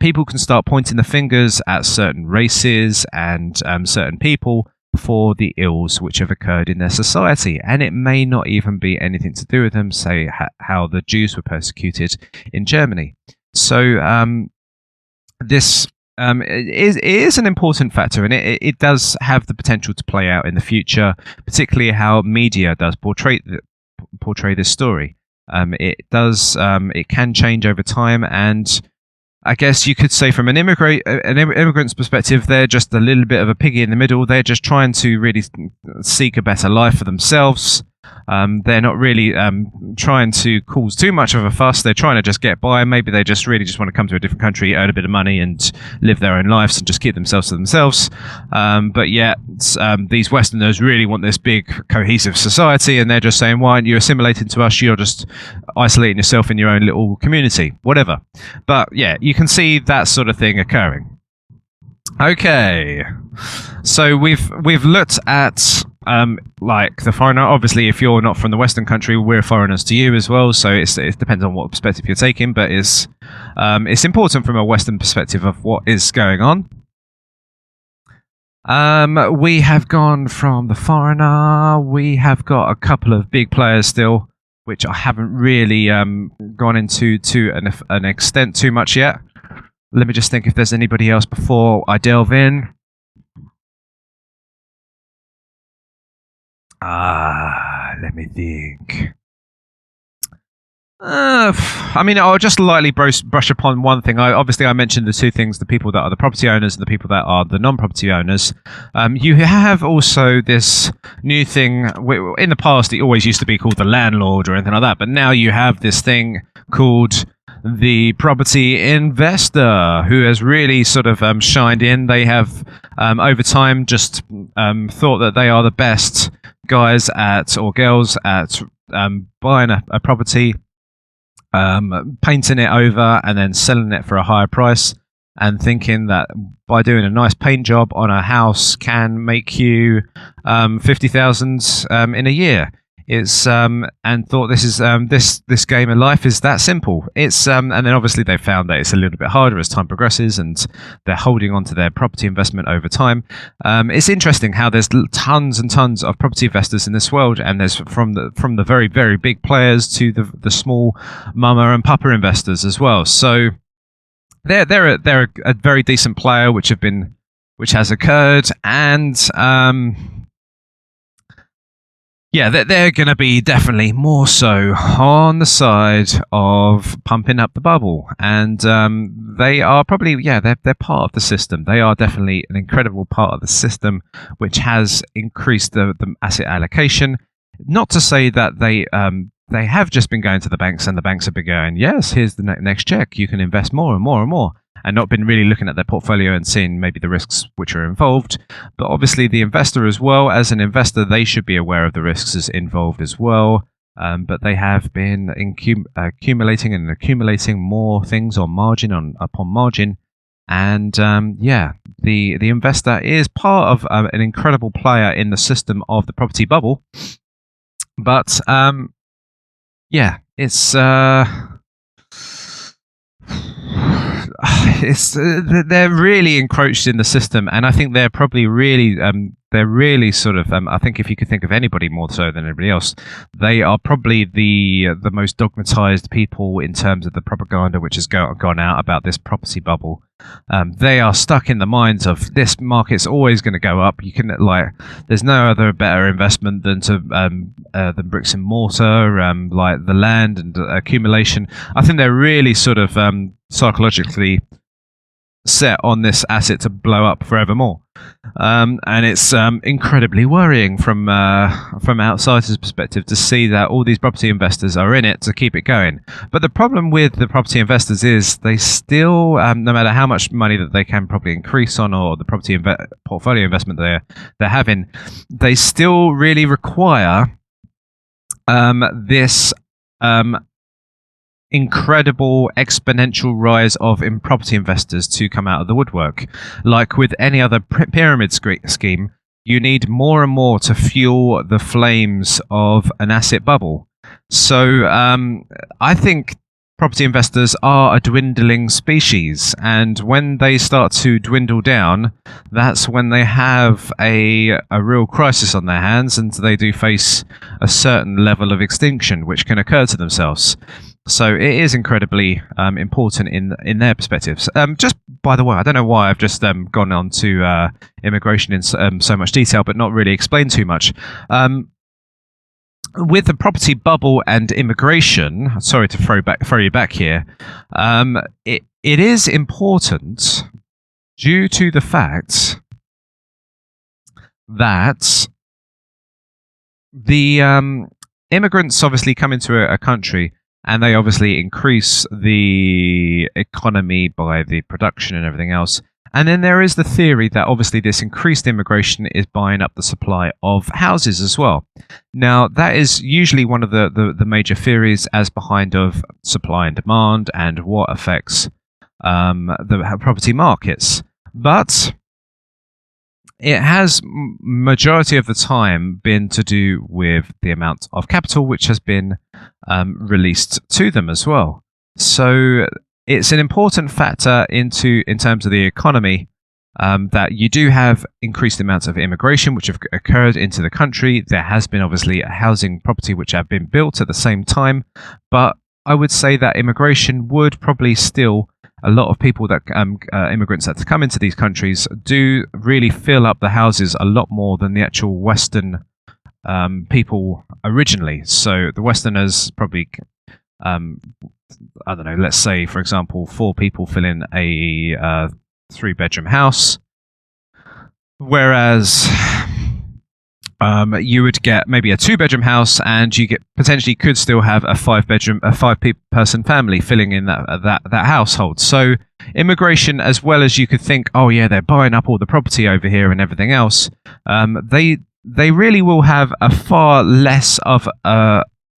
people can start pointing the fingers at certain races and certain people for the ills which have occurred in their society. And it may not even be anything to do with them, say how the Jews were persecuted in Germany. So this it is an important factor, and it does have the potential to play out in the future, particularly how media does portray this story. It can change over time, and I guess you could say from an immigrant's perspective, they're just a little bit of a piggy in the middle. They're just trying to really seek a better life for themselves, They're not really trying to cause too much of a fuss. They're trying to just get by. Maybe they just really just want to come to a different country, earn a bit of money, and live their own lives and just keep themselves to themselves. But yet, these Westerners really want this big cohesive society, and they're just saying, "Why aren't you assimilating to us? You're just isolating yourself in your own little community, whatever." But yeah, you can see that sort of thing occurring. Okay, so we've looked at like the foreigner. Obviously, if you're not from the Western country, we're foreigners to you as well. So it depends on what perspective you're taking, but it's important from a Western perspective of what is going on. We have gone from the foreigner. We have got a couple of big players still, which I haven't really gone into to an extent too much yet. Let me just think if there's anybody else before I delve in. Let me think. I mean, I'll just lightly brush upon one thing. Obviously, I mentioned the two things, the people that are the property owners and the people that are the non-property owners. You have also this new thing. In the past, it always used to be called the landlord or anything like that, but now you have this thing called the property investor, who has really sort of shined in. They have, over time, just thought that they are the best guys at or girls at buying a property, painting it over, and then selling it for a higher price, and thinking that by doing a nice paint job on a house can make you 50,000 in a year. It's and thought this is this game of life is that simple. It's and then obviously they found that it's a little bit harder as time progresses, and they're holding on to their property investment over time. It's interesting how there's tons and tons of property investors in this world, and there's from the very, very big players to the small mama and papa investors as well. So they're a very decent player, which has occurred, and yeah, they're going to be definitely more so on the side of pumping up the bubble. And they are probably, they're part of the system. They are definitely an incredible part of the system, which has increased the asset allocation. Not to say that they have just been going to the banks and the banks have been going, yes, here's the next check. You can invest more and more and more. And not been really looking at their portfolio and seeing maybe the risks which are involved. But obviously the investor as well, as an investor, they should be aware of the risks involved as well. But they have been accumulating more things on margin upon margin. And the investor is part of an incredible player in the system of the property bubble. But they're really encroached in the system, and I think they're probably really sort of I think if you could think of anybody more so than anybody else, they are probably the most dogmatized people in terms of the propaganda which has gone out about this property bubble. They are stuck in the minds of this market's always going to go up. You can there's no other better investment than than bricks and mortar, like the land and accumulation. I think they're really sort of psychologically set on this asset to blow up forevermore, and it's incredibly worrying from outsiders' perspective to see that all these property investors are in it to keep it going. But the problem with the property investors is they still, no matter how much money that they can probably increase on, or the property portfolio investment they're having, they still really require this incredible exponential rise of property investors to come out of the woodwork. Like with any other pyramid scheme, you need more and more to fuel the flames of an asset bubble. So I think property investors are a dwindling species, and when they start to dwindle down, that's when they have a real crisis on their hands, and they do face a certain level of extinction which can occur to themselves. So it is incredibly important in their perspectives. Just by the way, I don't know why I've just gone on to immigration in so much detail, but not really explained too much. With the property bubble and immigration, sorry to throw you back here. It is important due to the fact that immigrants obviously come into a country and they obviously increase the economy by the production and everything else. And then there is the theory that obviously this increased immigration is buying up the supply of houses as well. Now, that is usually one of the major theories as behind of supply and demand and what affects the property markets. But it has majority of the time been to do with the amount of capital which has been released to them as well. So it's an important factor in terms of the economy that you do have increased amounts of immigration which have occurred into the country. There has been obviously a housing property which have been built at the same time, but I would say that immigration would probably still, a lot of people that immigrants that come into these countries do really fill up the houses a lot more than the actual Western people originally. So the Westerners probably, I don't know, let's say, for example, 4 people fill in a 3-bedroom house, whereas you would get maybe a 2-bedroom house, and you potentially could still have a 5-person family filling in that household. So immigration, as well as you could think, oh yeah, they're buying up all the property over here and everything else, they really will have a far less of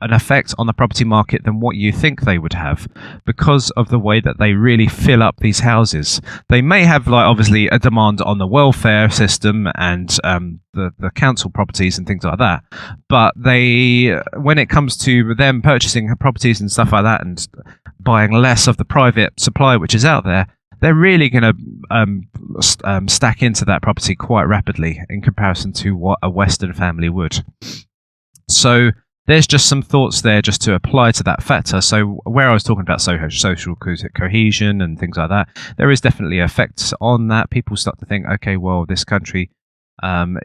an effect on the property market than what you think they would have, because of the way that they really fill up these houses. They may have, like, obviously a demand on the welfare system and the council properties and things like that, but when it comes to them purchasing properties and stuff like that and buying less of the private supply which is out there, they're really going to stack into that property quite rapidly in comparison to what a Western family would. So there's just some thoughts there just to apply to that factor. So where I was talking about social cohesion and things like that, there is definitely effects on that. People start to think, okay, well, this country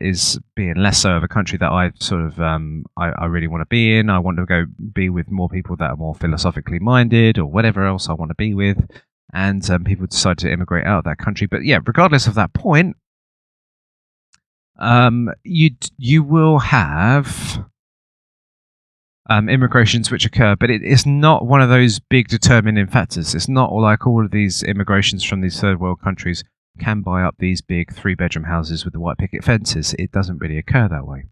is being lesser of a country that I sort of I really want to be in. I want to go be with more people that are more philosophically minded, or whatever else I want to be with. And people decide to immigrate out of that country. But yeah, regardless of that point, you will have immigrations which occur, but it is not one of those big determining factors. It's not like all of these immigrations from these third world countries can buy up these big 3-bedroom houses with the white picket fences. It doesn't really occur that way.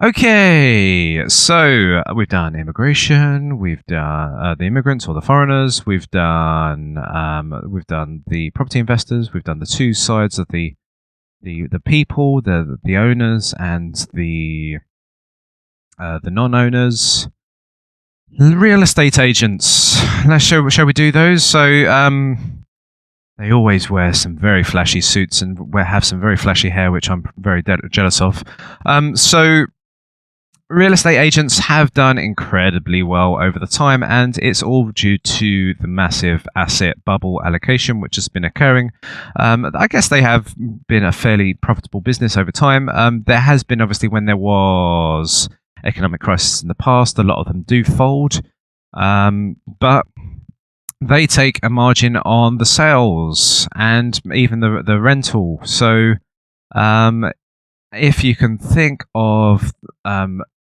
Okay, so we've done immigration, we've done the immigrants or the foreigners, we've done the property investors, we've done the two sides of the people, the owners and the non-owners. Real estate agents. Shall we do those? So they always wear some very flashy suits and have some very flashy hair, which I'm very jealous of. So real estate agents have done incredibly well over the time, and it's all due to the massive asset bubble allocation which has been occurring. I guess they have been a fairly profitable business over time. There has been, obviously, when there was economic crisis in the past, a lot of them do fold, but they take a margin on the sales and even the rental. So if you can think of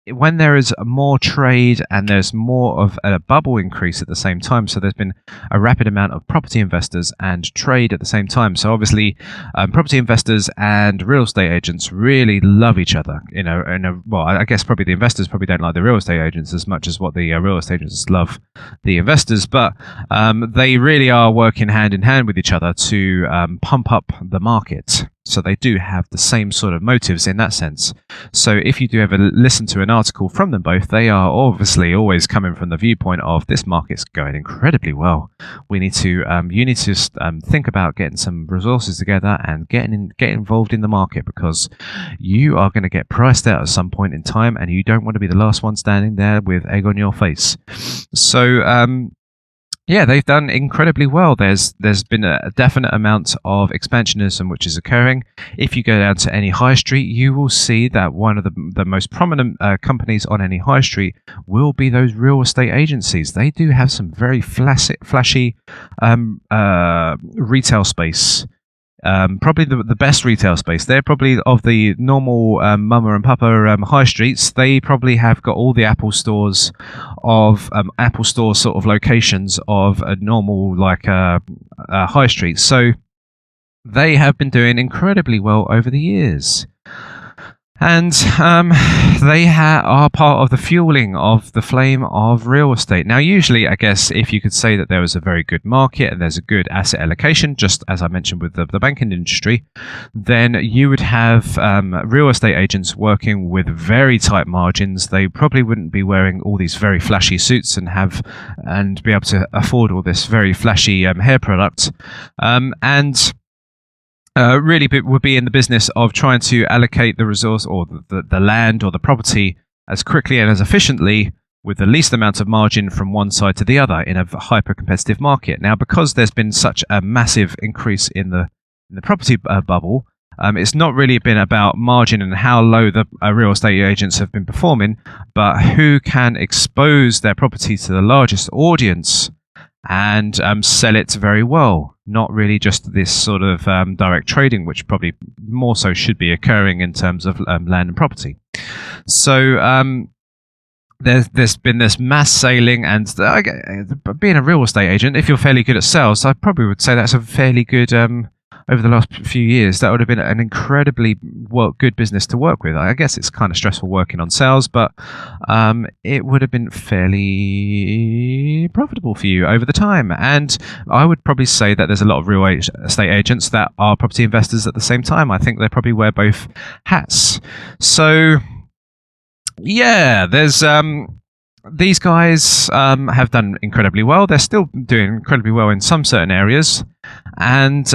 when there is more trade and there's more of a bubble increase at the same time, so there's been a rapid amount of property investors and trade at the same time. So obviously, property investors and real estate agents really love each other. Well, I guess probably the investors probably don't like the real estate agents as much as what the real estate agents love the investors, but they really are working hand in hand with each other to pump up the market. So they do have the same sort of motives in that sense. So if you do ever listen to an article from them both, they are obviously always coming from the viewpoint of this market's going incredibly well. We need to, you need to think about getting some resources together and get involved in the market, because you are going to get priced out at some point in time, and you don't want to be the last one standing there with egg on your face. So yeah, they've done incredibly well. There's been a definite amount of expansionism which is occurring. If you go down to any high street, you will see that one of the most prominent companies on any high street will be those real estate agencies. They do have some very flashy retail space probably the best retail space. They're probably of the normal mama and papa high streets. They probably have got all the Apple stores of Apple store sort of locations of a normal high street. So they have been doing incredibly well over the years. And they are part of the fueling of the flame of real estate. Now, usually, I guess, if you could say that there was a very good market and there's a good asset allocation, just as I mentioned with the banking industry, then you would have real estate agents working with very tight margins. They probably wouldn't be wearing all these very flashy suits and be able to afford all this very flashy hair product. Really would be in the business of trying to allocate the resource or the land or the property as quickly and as efficiently with the least amount of margin from one side to the other in a hyper-competitive market. Now, because there's been such a massive increase in the property bubble, it's not really been about margin and how low the real estate agents have been performing, but who can expose their property to the largest audience and sell it very well. Not really just this sort of direct trading, which probably more so should be occurring in terms of land and property. So there's been this mass sailing, and being a real estate agent, if you're fairly good at sales, I probably would say that's a fairly good over the last few years, that would have been an incredibly good business to work with. I guess it's kind of stressful working on sales, but it would have been fairly profitable for you over the time. And I would probably say that there's a lot of real estate agents that are property investors at the same time. I think they probably wear both hats. So, yeah, there's... these guys have done incredibly well. They're still doing incredibly well in some certain areas. And you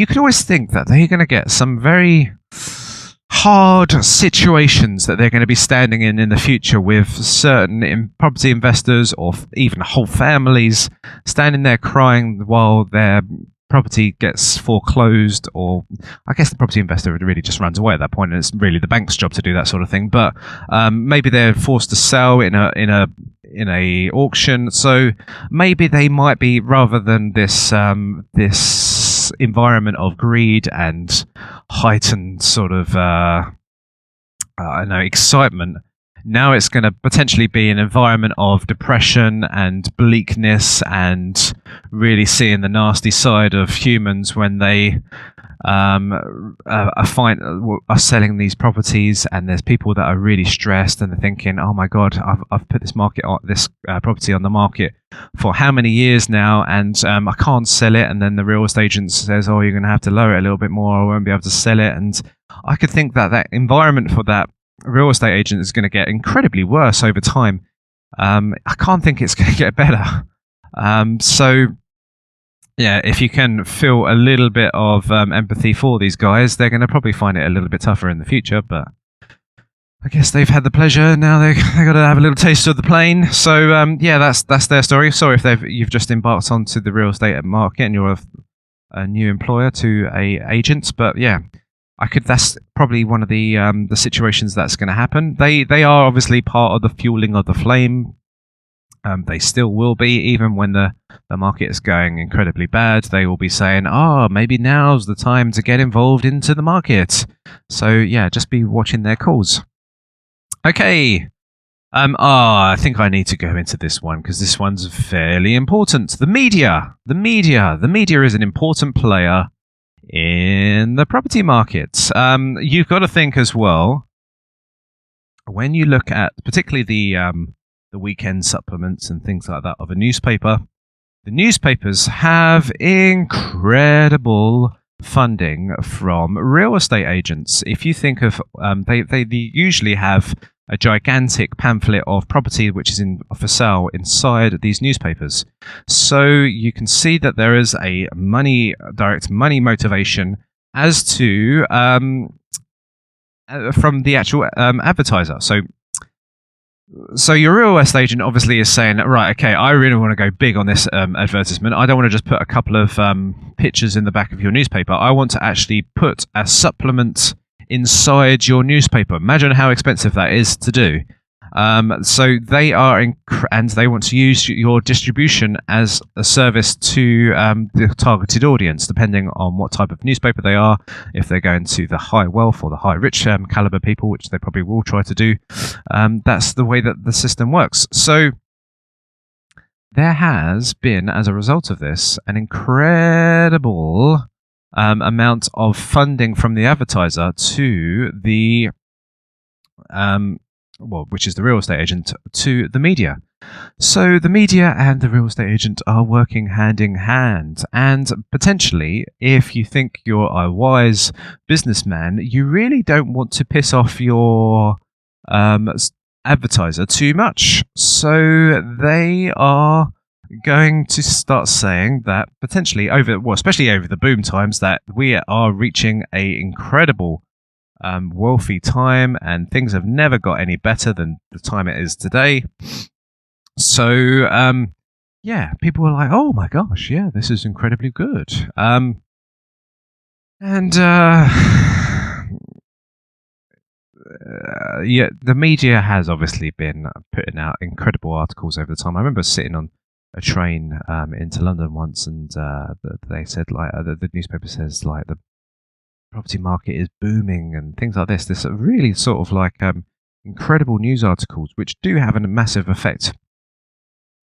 could always think that they're going to get some very hard situations that they're going to be standing in the future with certain property investors or even whole families standing there crying while their property gets foreclosed, or I guess the property investor really just runs away at that point, and it's really the bank's job to do that sort of thing. But maybe they're forced to sell in a auction, so maybe they might be, rather than this environment of greed and heightened sort of excitement. Now it's going to potentially be an environment of depression and bleakness, and really seeing the nasty side of humans when they are selling these properties, and there's people that are really stressed and they're thinking, "Oh my God, I've put this property on the market for how many years now, and I can't sell it." And then the real estate agent says, "Oh, you're going to have to lower it a little bit more. I won't be able to sell it." And I could think that environment for that real estate agent is going to get incredibly worse over time. I can't think it's going to get better. So, yeah, if you can feel a little bit of empathy for these guys, they're going to probably find it a little bit tougher in the future. But I guess they've had the pleasure. Now they got to have a little taste of the plane. So, yeah, that's their story. Sorry if you've just embarked onto the real estate market and you're a new employer to a agent. But yeah. That's probably one of the situations that's going to happen. They are obviously part of the fueling of the flame. They still will be, even when the market is going incredibly bad. They will be saying, maybe now's the time to get involved into the market. So, yeah, just be watching their calls. Okay. I think I need to go into this one because this one's fairly important. The media. The media is an important player in the property markets. You've got to think as well, when you look at particularly the weekend supplements and things like that of a newspaper, the newspapers have incredible funding from real estate agents. If you think of, they usually have a gigantic pamphlet of property which is for sale inside these newspapers. So you can see that there is a direct money motivation as to from the actual advertiser. So your real estate agent obviously is saying, right, okay, I really want to go big on this advertisement. I don't want to just put a couple of pictures in the back of your newspaper. I want to actually put a supplement inside your newspaper. Imagine how expensive that is to do. So they are, and they want to use your distribution as a service to the targeted audience, depending on what type of newspaper they are. If they're going to the high wealth or the high rich caliber people, which they probably will try to do, that's the way that the system works. So there has been, as a result of this, an incredible amount of funding from the advertiser to the which is the real estate agent, to the media. So the media and the real estate agent are working hand in hand. And potentially, if you think you're a wise businessman, you really don't want to piss off your advertiser too much. So they are going to start saying that potentially especially over the boom times, that we are reaching a incredible wealthy time, and things have never got any better than the time it is today. So people were like, oh my gosh, yeah, this is incredibly good. The media has obviously been putting out incredible articles over the time. I remember sitting on a train into London once, and they said, like, the newspaper says, like, the property market is booming and things like this. This really sort of like incredible news articles, which do have a massive effect.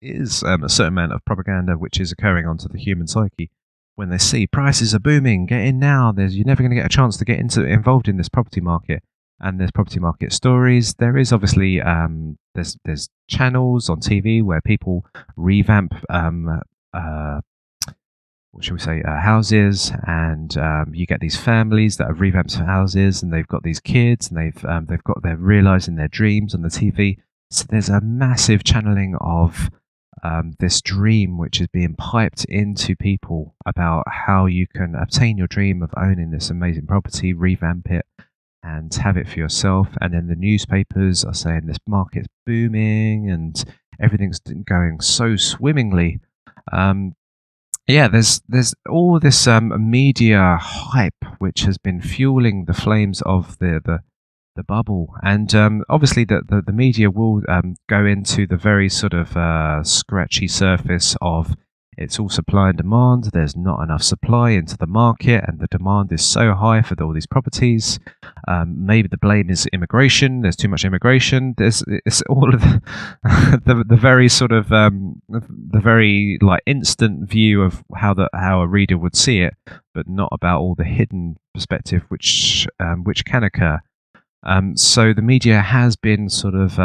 It is a certain amount of propaganda which is occurring onto the human psyche when they see prices are booming, get in now. You're never going to get a chance to get involved in this property market. And there's property market stories. There is obviously there's channels on TV where people revamp houses, and you get these families that have revamped houses, and they've got these kids, and they're realizing their dreams on the TV. So there's a massive channeling of this dream which is being piped into people about how you can obtain your dream of owning this amazing property, revamp it, and have it for yourself. And then the newspapers are saying this market's booming and everything's going so swimmingly. There's all this media hype which has been fueling the flames of the bubble, and obviously the media will go into the very sort of scratchy surface of it's all supply and demand. There's not enough supply into the market, and the demand is so high for all these properties. Maybe the blame is immigration. There's too much immigration. It's all of the very sort of the very like instant view of how a reader would see it, but not about all the hidden perspective which can occur. So the media has been sort of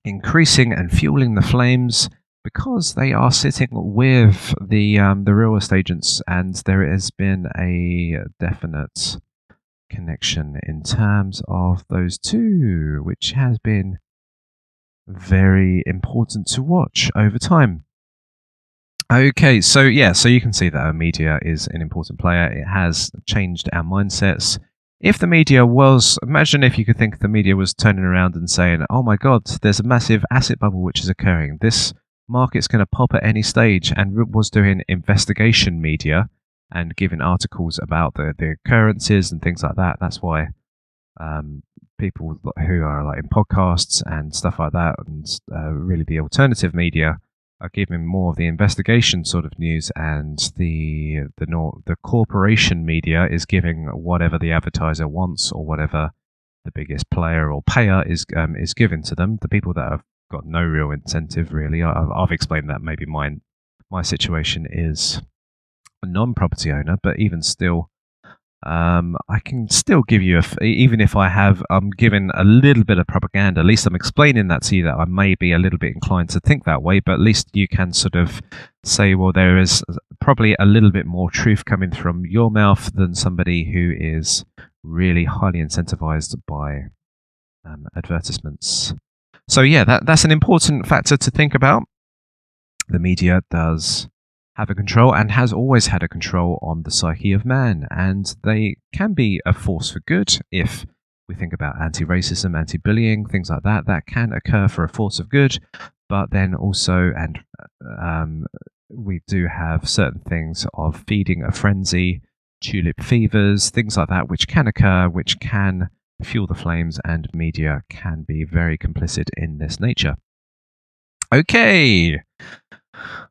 increasing and fueling the flames, because they are sitting with the real estate agents, and there has been a definite connection in terms of those two, which has been very important to watch over time. Okay, so you can see that our media is an important player. It has changed our mindsets. If the media imagine if you could think the media was turning around and saying, oh my God, there's a massive asset bubble which is occurring. This market's going to pop at any stage, and was doing investigation media and giving articles about the occurrences and things like that. That's why people who are like in podcasts and stuff like that, and really the alternative media, are giving more of the investigation sort of news, and the corporation media is giving whatever the advertiser wants, or whatever the biggest player or payer is given to them. The people that have got no real incentive, really. I've explained that maybe my situation is a non-property owner, but even still, I can still give you, even if I'm given a little bit of propaganda, at least I'm explaining that to you, that I may be a little bit inclined to think that way, but at least you can sort of say, well, there is probably a little bit more truth coming from your mouth than somebody who is really highly incentivized by advertisements. So that's an important factor to think about. The media does have a control, and has always had a control on the psyche of man, and they can be a force for good. If we think about anti-racism, anti-bullying, things like that, that can occur for a force of good. But then also, we do have certain things of feeding a frenzy, tulip fevers, things like that, which can occur, which can fuel the flames, and media can be very complicit in this nature. Okay.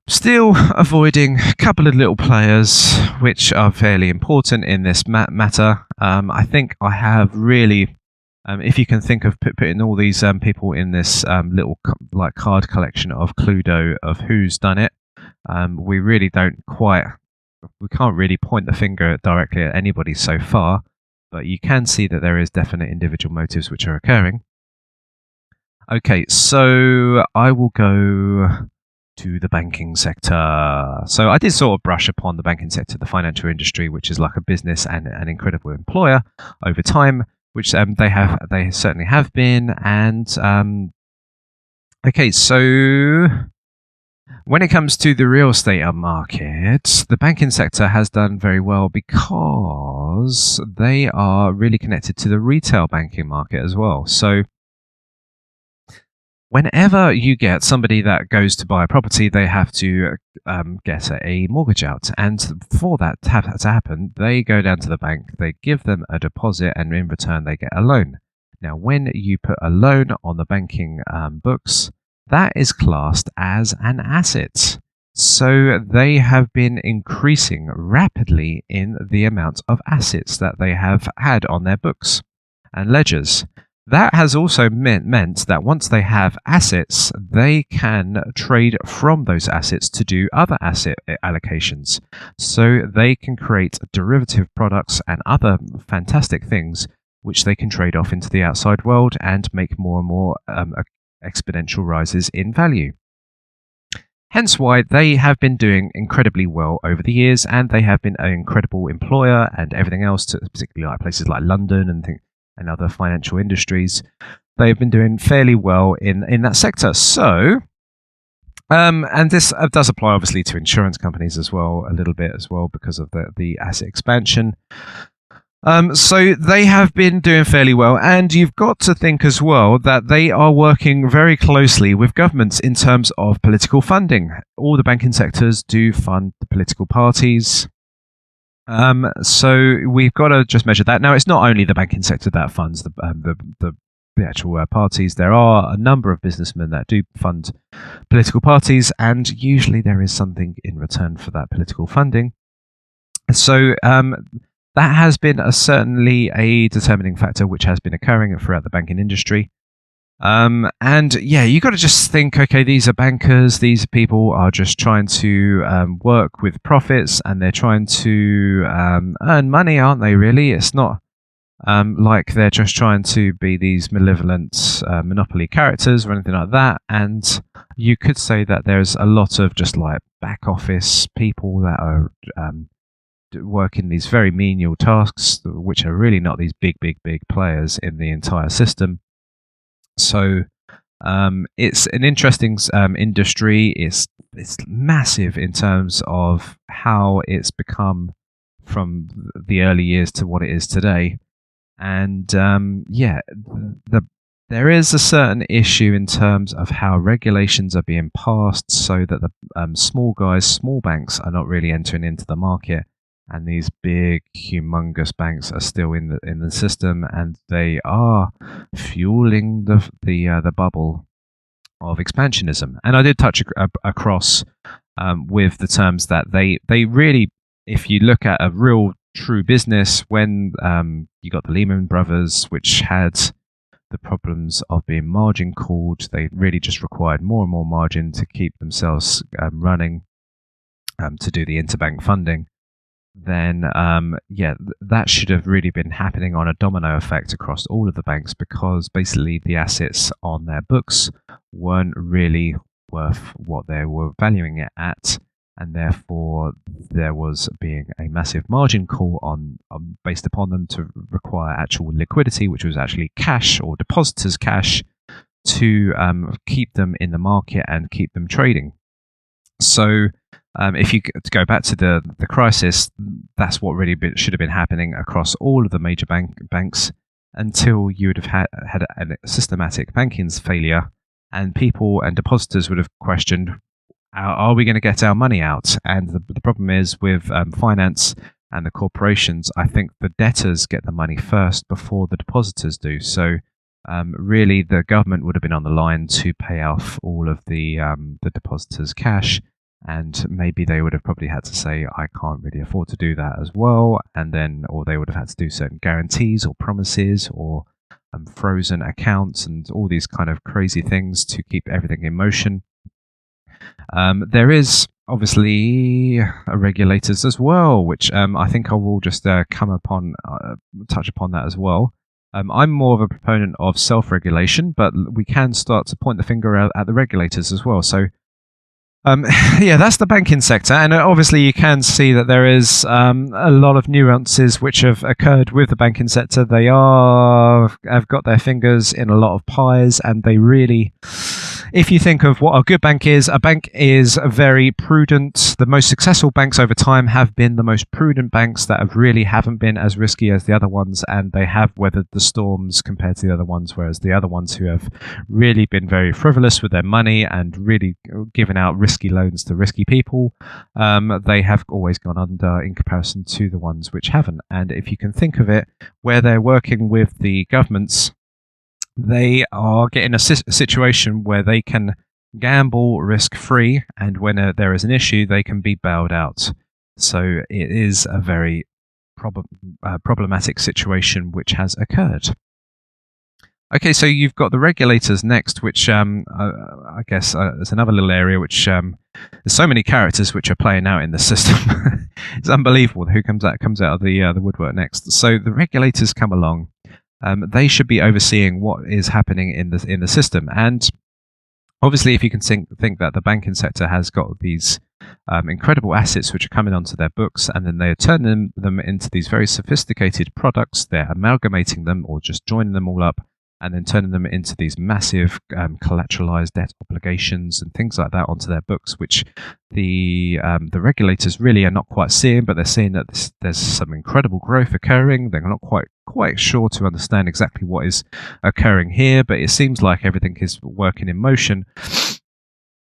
Still avoiding a couple of little players which are fairly important in this matter. I think I have really, if you can think of putting all these people in this little like card collection of Cluedo of who's done it, we really we can't really point the finger directly at anybody so far, but you can see that there is definite individual motives which are occurring. Okay, so I will go to the banking sector. So I did sort of brush upon the banking sector, the financial industry, which is like a business and an incredible employer over time, which they certainly have been. And okay, so when it comes to the real estate market, the banking sector has done very well because they are really connected to the retail banking market as well. So whenever you get somebody that goes to buy a property, they have to get a mortgage out. And for that to happen, they go down to the bank, they give them a deposit, and in return, they get a loan. Now, when you put a loan on the banking books, that is classed as an asset. So they have been increasing rapidly in the amount of assets that they have had on their books and ledgers. That has also meant that once they have assets, they can trade from those assets to do other asset allocations. So they can create derivative products and other fantastic things which they can trade off into the outside world and make more and more exponential rises in value. Hence why they have been doing incredibly well over the years, and they have been an incredible employer and everything else, particularly like places like London and other financial industries. They've been doing fairly well in that sector. So, and this does apply obviously to insurance companies as well, a little bit as well, because of the asset expansion. So they have been doing fairly well, and you've got to think as well that they are working very closely with governments in terms of political funding. All the banking sectors do fund the political parties. So we've got to just measure that. Now, it's not only the banking sector that funds the actual parties. There are a number of businessmen that do fund political parties, and usually there is something in return for that political funding. So that has been certainly a determining factor which has been occurring throughout the banking industry. And yeah, you got to just think, okay, these are bankers. These people are just trying to work with profits, and they're trying to earn money, aren't they? Really, it's not like they're just trying to be these malevolent monopoly characters or anything like that. And you could say that there's a lot of just like back office people that are working these very menial tasks, which are really not these big players in the entire system. So it's an interesting industry. It's massive in terms of how it's become from the early years to what it is today. And there is a certain issue in terms of how regulations are being passed so that the small banks are not really entering into the market. And these big, humongous banks are still in the system, and they are fueling the bubble of expansionism. And I did touch across with the terms that they really, if you look at a real true business, when you got the Lehman Brothers, which had the problems of being margin called, they really just required more and more margin to keep themselves running, to do the interbank funding. Then that should have really been happening on a domino effect across all of the banks, because basically the assets on their books weren't really worth what they were valuing it at, and therefore there was being a massive margin call on based upon them to require actual liquidity, which was actually cash or depositors' cash, to keep them in the market and keep them trading. So if you go back to the crisis, that's what really should have been happening across all of the major banks, until you would have had a systematic banking failure, and people and depositors would have questioned, are we going to get our money out? And the problem is with finance, and the corporations, I think the debtors get the money first before the depositors do. So really, the government would have been on the line to pay off all of the depositors' cash, and maybe they would have probably had to say, I can't really afford to do that as well, and then, or they would have had to do certain guarantees or promises or frozen accounts and all these kind of crazy things to keep everything in motion. There is obviously regulators as well, which I think I will just touch upon that as well. I'm more of a proponent of self-regulation, but we can start to point the finger at the regulators as well. So, yeah, that's the banking sector, and obviously you can see that there is a lot of nuances which have occurred with the banking sector. They have got their fingers in a lot of pies, and they really, if you think of what a good bank is, a bank is very prudent. The most successful banks over time have been the most prudent banks that haven't been as risky as the other ones, and they have weathered the storms compared to the other ones, whereas the other ones who have really been very frivolous with their money and really given out risky loans to risky people, they have always gone under in comparison to the ones which haven't. And if you can think of it, where they're working with the governments, they are getting a situation where they can gamble risk-free, and when there is an issue, they can be bailed out. So it is a very problematic situation which has occurred. Okay, so you've got the regulators next, which I guess is another little area which there's so many characters which are playing out in the system. It's unbelievable who comes out of the woodwork next. So the regulators come along. They should be overseeing what is happening in the system, and obviously, if you can think that the banking sector has got these incredible assets which are coming onto their books, and then they are turning them into these very sophisticated products, they're amalgamating them or just joining them all up, and then turning them into these massive collateralized debt obligations and things like that onto their books, which the regulators really are not quite seeing, but they're seeing that there's some incredible growth occurring. They're not quite sure to understand exactly what is occurring here, but it seems like everything is working in motion.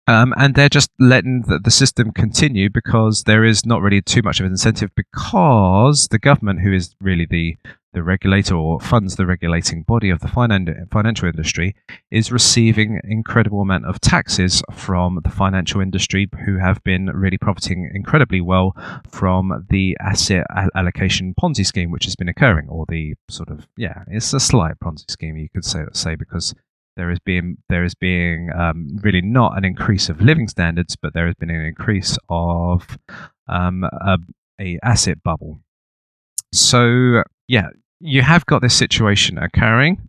And they're just letting the system continue because there is not really too much of an incentive, because the government, who is really the regulator or funds the regulating body of the financial industry, is receiving incredible amount of taxes from the financial industry, who have been really profiting incredibly well from the asset allocation Ponzi scheme which has been occurring, or the sort of, it's a slight Ponzi scheme, you could say, because there is being really not an increase of living standards, but there has been an increase of a asset bubble. So you have got this situation occurring,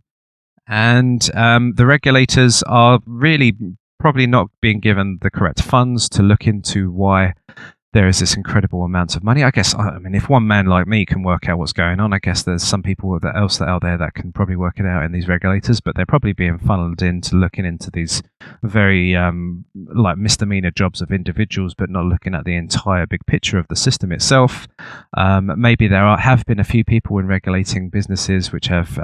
and the regulators are really probably not being given the correct funds to look into why there is this incredible amount of money. I guess, if one man like me can work out what's going on, I guess there's some people that out there that can probably work it out in these regulators, but they're probably being funneled into looking into these very like misdemeanor jobs of individuals, but not looking at the entire big picture of the system itself. Maybe have been a few people in regulating businesses which have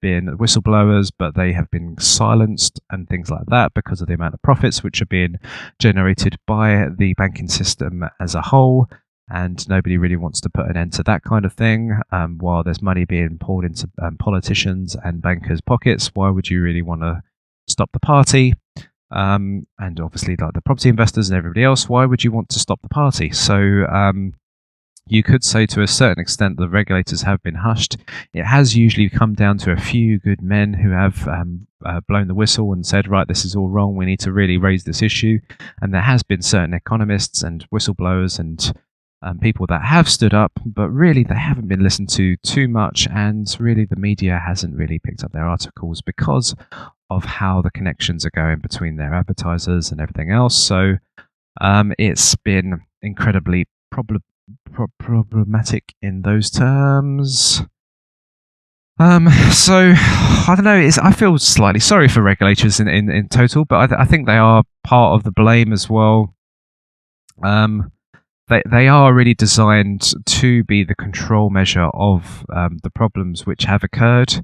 been whistleblowers, but they have been silenced and things like that because of the amount of profits which are being generated by the banking system as a whole, and nobody really wants to put an end to that kind of thing. While there's money being poured into politicians and bankers' pockets, why would you really want to stop the party? And obviously, like the property investors and everybody else, why would you want to stop the party? So you could say to a certain extent the regulators have been hushed. It has usually come down to a few good men who have blown the whistle and said, right, this is all wrong, we need to really raise this issue. And there has been certain economists and whistleblowers and people that have stood up, but really they haven't been listened to too much, and really the media hasn't really picked up their articles because of how the connections are going between their advertisers and everything else. So it's been incredibly problematic in those terms. So I don't know. I feel slightly sorry for regulators in total, but I think they are part of the blame as well. They are really designed to be the control measure of the problems which have occurred.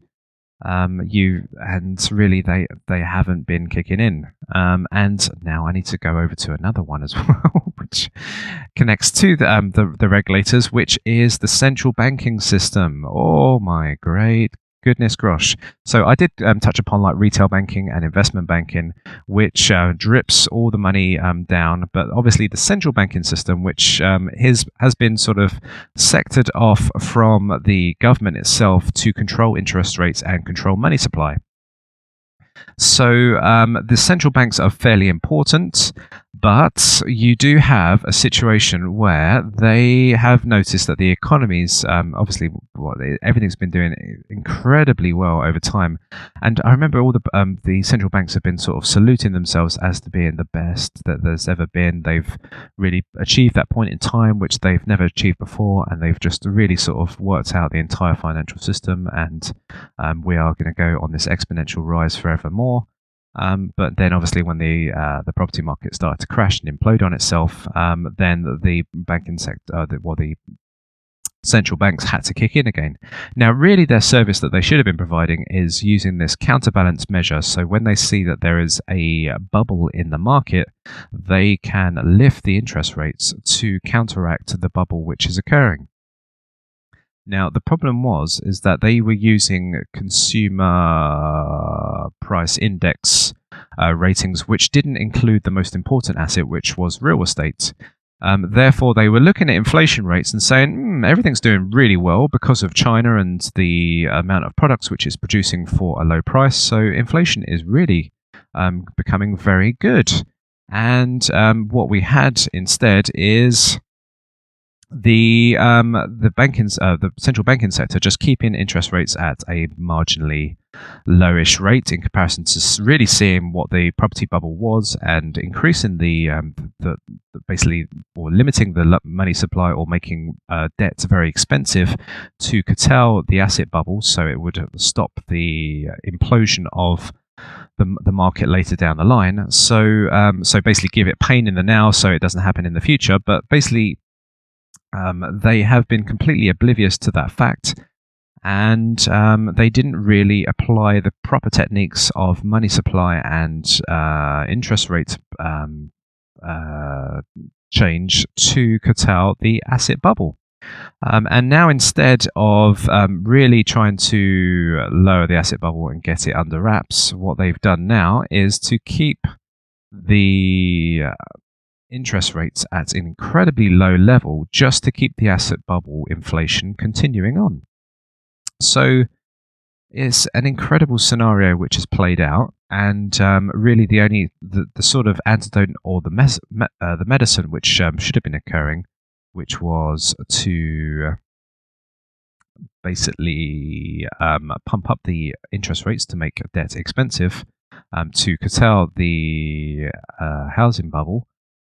Really they haven't been kicking in. And now I need to go over to another one as well, which connects to the regulators, which is the central banking system. Oh my great goodness gosh. So I did touch upon like retail banking and investment banking, which drips all the money down. But obviously the central banking system, which has been sort of sectored off from the government itself to control interest rates and control money supply. So the central banks are fairly important, but you do have a situation where they have noticed that the economies, obviously, everything's been doing incredibly well over time. And I remember all the central banks have been sort of saluting themselves as to being the best that there's ever been. They've really achieved that point in time, which they've never achieved before, and they've just really sort of worked out the entire financial system. And we are going to go on this exponential rise forevermore. But then, obviously, when the property market started to crash and implode on itself, then the banking sector, the central banks had to kick in again. Now, really, their service that they should have been providing is using this counterbalance measure. So when they see that there is a bubble in the market, they can lift the interest rates to counteract the bubble which is occurring. Now, the problem is that they were using consumer price index ratings, which didn't include the most important asset, which was real estate. Therefore, they were looking at inflation rates and saying, everything's doing really well because of China and the amount of products which it's producing for a low price. So inflation is really becoming very good. And what we had instead is the central banking sector just keeping interest rates at a marginally lowish rate in comparison to really seeing what the property bubble was, and increasing basically, or limiting the money supply, or making debt very expensive to curtail the asset bubble, so it would stop the implosion of the market later down the line. So basically give it pain in the now so it doesn't happen in the future. But basically they have been completely oblivious to that fact, and they didn't really apply the proper techniques of money supply and interest rate change to curtail the asset bubble. And now, instead of really trying to lower the asset bubble and get it under wraps, what they've done now is to keep the interest rates at an incredibly low level just to keep the asset bubble inflation continuing on. So it's an incredible scenario which has played out, and really the sort of antidote, or the medicine which should have been occurring, which was to basically pump up the interest rates to make debt expensive, to curtail the housing bubble.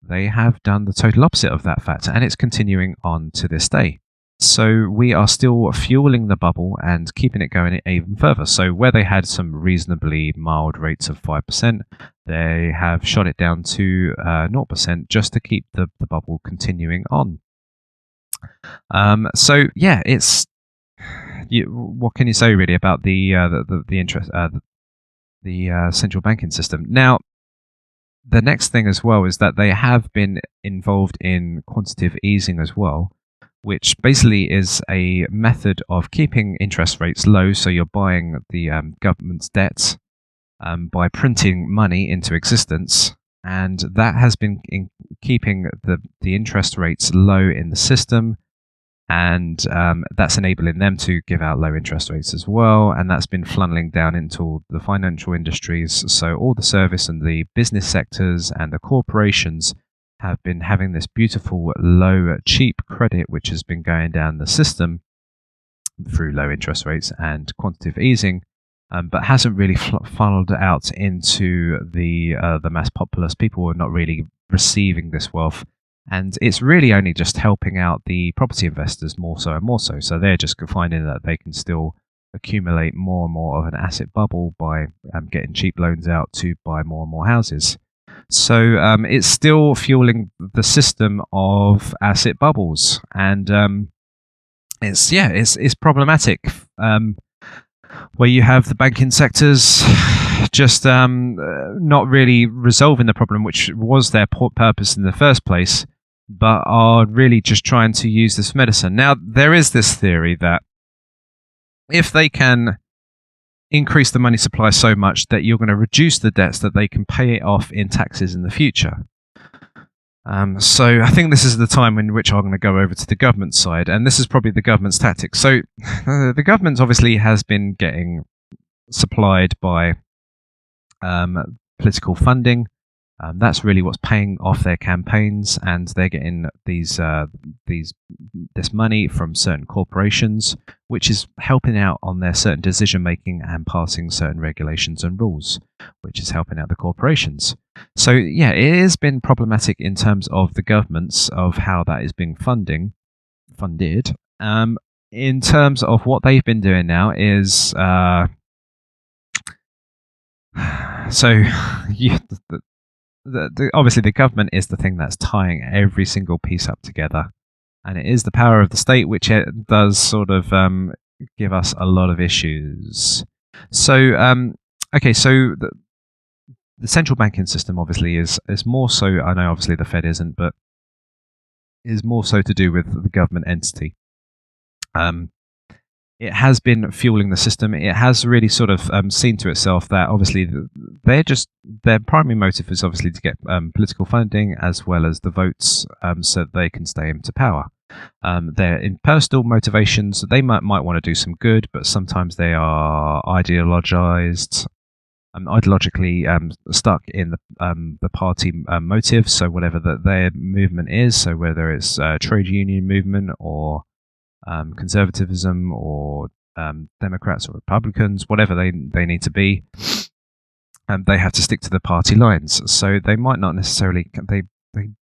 They have done the total opposite of that factor, and it's continuing on to this day. So we are still fueling the bubble and keeping it going even further. So where they had some reasonably mild rates of 5%, they have shot it down to 0% just to keep the bubble continuing on. So yeah, it's what can you say really about the interest, the central banking system? Now, the next thing as well is that they have been involved in quantitative easing as well, which basically is a method of keeping interest rates low. So you're buying the government's debt by printing money into existence, and that has been keeping the interest rates low in the system, and that's enabling them to give out low interest rates as well, and that's been funneling down into the financial industries. So all the service and the business sectors and the corporations have been having this beautiful low cheap credit which has been going down the system through low interest rates and quantitative easing, but hasn't really funneled out into the mass populace. People are not really receiving this wealth, and it's really only just helping out the property investors more so and more so. So they're just finding that they can still accumulate more and more of an asset bubble by getting cheap loans out to buy more and more houses. So it's still fueling the system of asset bubbles, and it's problematic. Where you have the banking sectors just not really resolving the problem, which was their purpose in the first place, but are really just trying to use this medicine. Now, there is this theory that if they can increase the money supply so much that you're going to reduce the debts that they can pay it off in taxes in the future. So I think this is the time in which I'm going to go over to the government side, and this is probably the government's tactic. So the government obviously has been getting supplied by political funding. That's really what's paying off their campaigns, and they're getting this money from certain corporations, which is helping out on their certain decision making and passing certain regulations and rules, which is helping out the corporations. So yeah, it has been problematic in terms of the governments of how that is being funded. In terms of what they've been doing now is obviously the government is the thing that's tying every single piece up together, and it is the power of the state which it does sort of give us a lot of issues. So so the central banking system obviously is more so, I know obviously the Fed isn't, but is more so to do with the government entity. It has been fueling the system. It has really sort of seen to itself that obviously their primary motive is obviously to get political funding as well as the votes, so that they can stay into power. Their in personal motivations, they might want to do some good, but sometimes they are ideologized, ideologically stuck in the party motive. So whatever their movement is, so whether it's trade union movement or conservatism or Democrats or Republicans, whatever they need to be, they have to stick to the party lines. So they might not necessarily,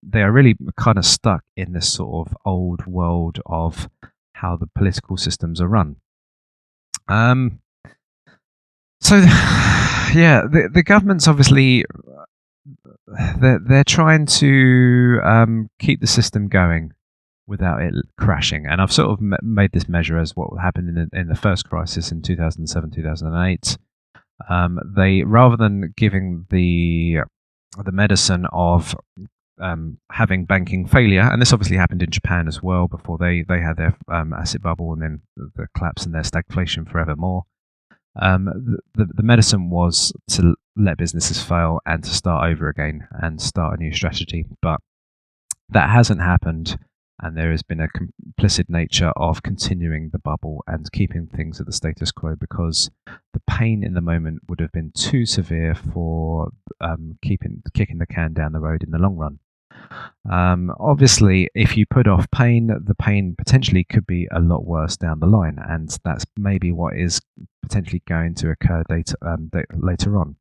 they are really kind of stuck in this sort of old world of how the political systems are run. So yeah, the government's obviously they're trying to keep the system going without it crashing. And I've sort of made this measure as what happened in the first crisis in 2007, 2008. They, rather than giving the medicine of having banking failure, and this obviously happened in Japan as well before they had their asset bubble and then the collapse and their stagflation forevermore. The medicine was to let businesses fail and to start over again and start a new strategy. But that hasn't happened. And there has been a complicit nature of continuing the bubble and keeping things at the status quo because the pain in the moment would have been too severe for kicking the can down the road in the long run. Obviously, if you put off pain, the pain potentially could be a lot worse down the line, and that's maybe what is potentially going to occur later on.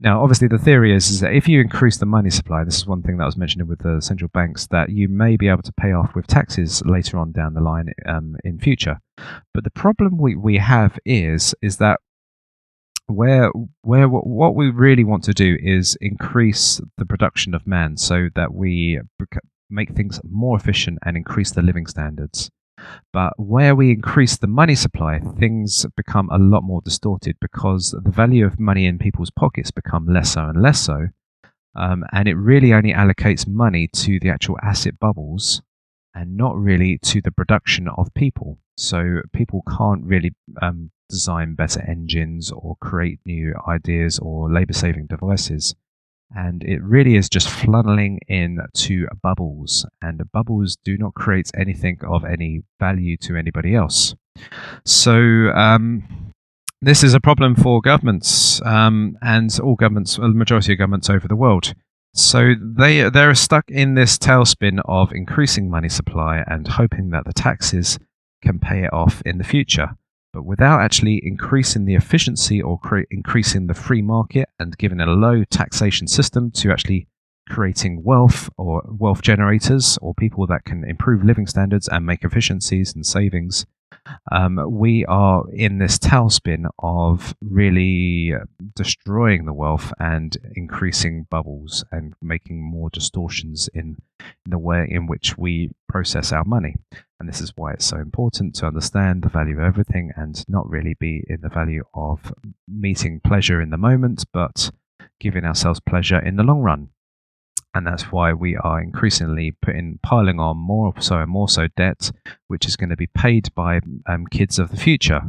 Now, obviously, the theory is that if you increase the money supply, this is one thing that was mentioned with the central banks, that you may be able to pay off with taxes later on down the line in future. But the problem we have is that what we really want to do is increase the production of man so that we make things more efficient and increase the living standards. But where we increase the money supply, things become a lot more distorted because the value of money in people's pockets become less so and less so. And it really only allocates money to the actual asset bubbles and not really to the production of people. So people can't really design better engines or create new ideas or labor-saving devices. And it really is just funneling into bubbles, and the bubbles do not create anything of any value to anybody else. So this is a problem for governments, and all governments, the majority of governments over the world. So they're stuck in this tailspin of increasing money supply and hoping that the taxes can pay it off in the future, but without actually increasing the efficiency or increasing the free market and giving a low taxation system to actually creating wealth or wealth generators or people that can improve living standards and make efficiencies and savings. We are in this tailspin of really destroying the wealth and increasing bubbles and making more distortions in the way in which we process our money. And this is why it's so important to understand the value of everything and not really be in the value of meeting pleasure in the moment, but giving ourselves pleasure in the long run. And that's why we are increasingly piling on more so debt, which is going to be paid by kids of the future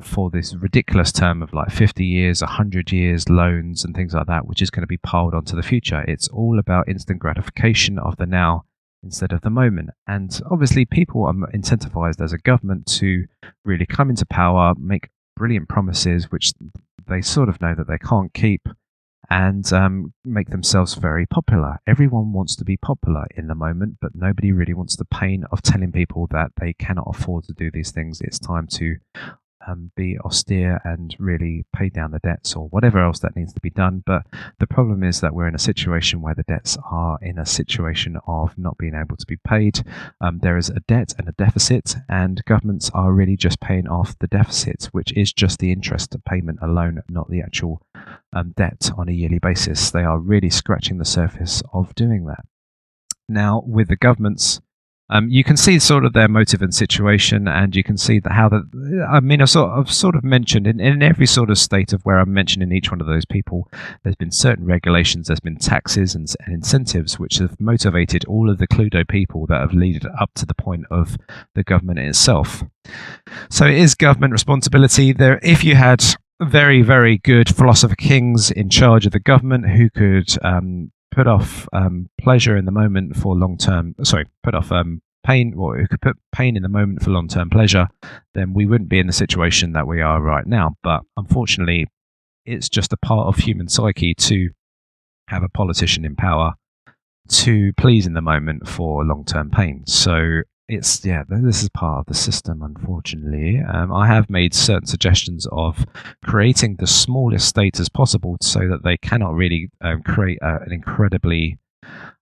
for this ridiculous term of like 50 years, 100 years loans and things like that, which is going to be piled onto the future. It's all about instant gratification of the now instead of the moment. And obviously people are incentivized as a government to really come into power, make brilliant promises, which they sort of know that they can't keep, and make themselves very popular. Everyone wants to be popular in the moment, but nobody really wants the pain of telling people that they cannot afford to do these things. It's time to be austere and really pay down the debts or whatever else that needs to be done. But the problem is that we're in a situation where the debts are in a situation of not being able to be paid. There is a debt and a deficit, and governments are really just paying off the deficit, which is just the interest payment alone, not the actual debt on a yearly basis. They are really scratching the surface of doing that. Now, with the governments, you can see sort of their motive and situation, and you can see that how I've sort of mentioned in every sort of state of where I'm mentioning each one of those people, there's been certain regulations, there's been taxes and incentives which have motivated all of the Cluedo people that have led up to the point of the government itself. So it is government responsibility. There, if you had very, very good philosopher kings in charge of the government who could put off pleasure in the moment for long-term, put off pain, or who could put pain in the moment for long-term pleasure, then we wouldn't be in the situation that we are right now. But unfortunately, it's just a part of human psyche to have a politician in power to please in the moment for long-term pain. So this is part of the system, unfortunately. I have made certain suggestions of creating the smallest state as possible so that they cannot really create an incredibly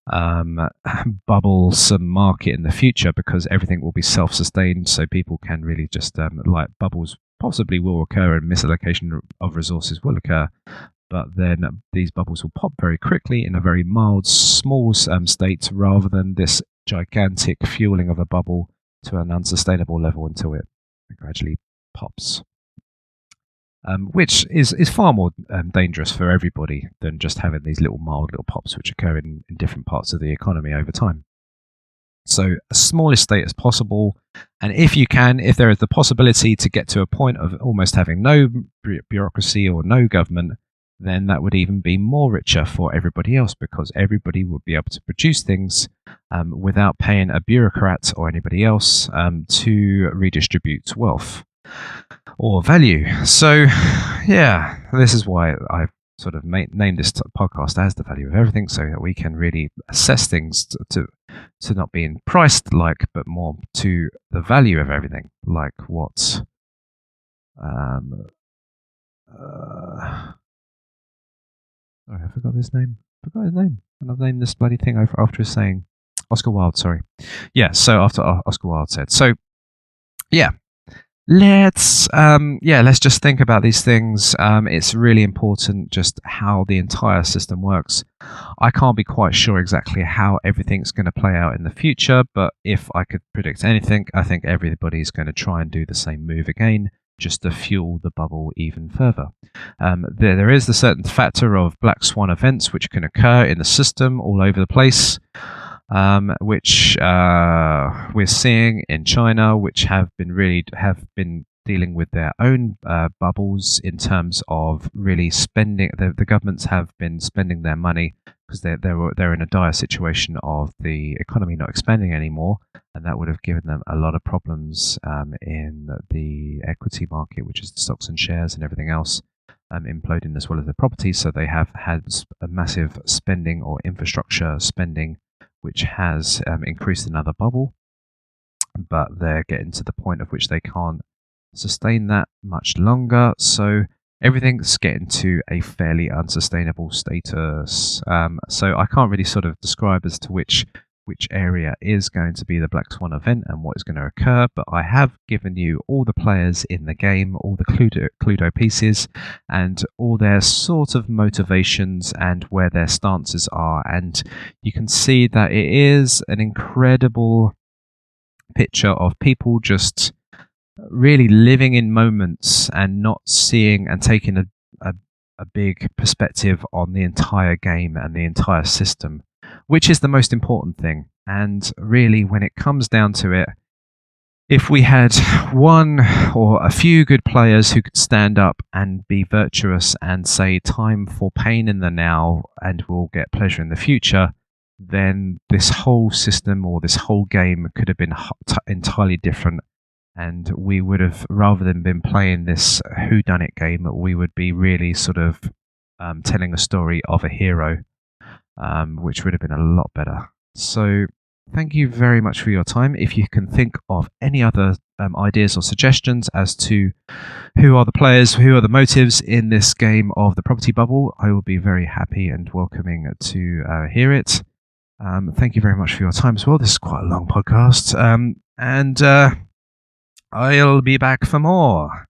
bubblesome market in the future, because everything will be self-sustained, so people can really just, like bubbles possibly will occur and misallocation of resources will occur. But then these bubbles will pop very quickly in a very mild, small state, rather than this gigantic fueling of a bubble to an unsustainable level until it gradually pops. Which is far more dangerous for everybody than just having these mild little pops which occur in different parts of the economy over time. So as smallest state as possible, and if there is the possibility to get to a point of almost having no bureaucracy or no government, then that would even be more richer for everybody else, because everybody would be able to produce things without paying a bureaucrat or anybody else to redistribute wealth or value. So, yeah, this is why I've sort of named this podcast as The Value of Everything, so that we can really assess things to not being priced like, but more to the value of everything, like what sorry, I forgot his name. And I've named this bloody thing after his saying. Oscar Wilde, sorry. Yeah, so after Oscar Wilde said. So, yeah. Let's just think about these things. It's really important just how the entire system works. I can't be quite sure exactly how everything's going to play out in the future, but if I could predict anything, I think everybody's going to try and do the same move again, just to fuel the bubble even further. There is the certain factor of black swan events which can occur in the system all over the place, which we're seeing in China, which have been dealing with their own bubbles in terms of really spending. The governments have been spending their money because they're in a dire situation of the economy not expanding anymore, and that would have given them a lot of problems in the equity market, which is the stocks and shares and everything else, imploding, as well as the properties. So they have had a massive spending or infrastructure spending, which has increased another bubble, but they're getting to the point of which they can't sustain that much longer. So everything's getting to a fairly unsustainable status. So I can't really sort of describe as to which area is going to be the black swan event and what is going to occur, but I have given you all the players in the game, all the Cluedo pieces, and all their sort of motivations and where their stances are, and you can see that it is an incredible picture of people just really living in moments and not seeing and taking a big perspective on the entire game and the entire system. which is the most important thing. And really, when it comes down to it, if we had one or a few good players who could stand up and be virtuous and say time for pain in the now and we'll get pleasure in the future, then this whole system or this whole game could have been entirely different. And we would have, rather than been playing this whodunit game, we would be really sort of telling a story of a hero, which would have been a lot better. So thank you very much for your time. If you can think of any other ideas or suggestions as to who are the players, who are the motives in this game of the Property Bubble, I will be very happy and welcoming to hear it. Thank you very much for your time as well. This is quite a long podcast. And I'll be back for more.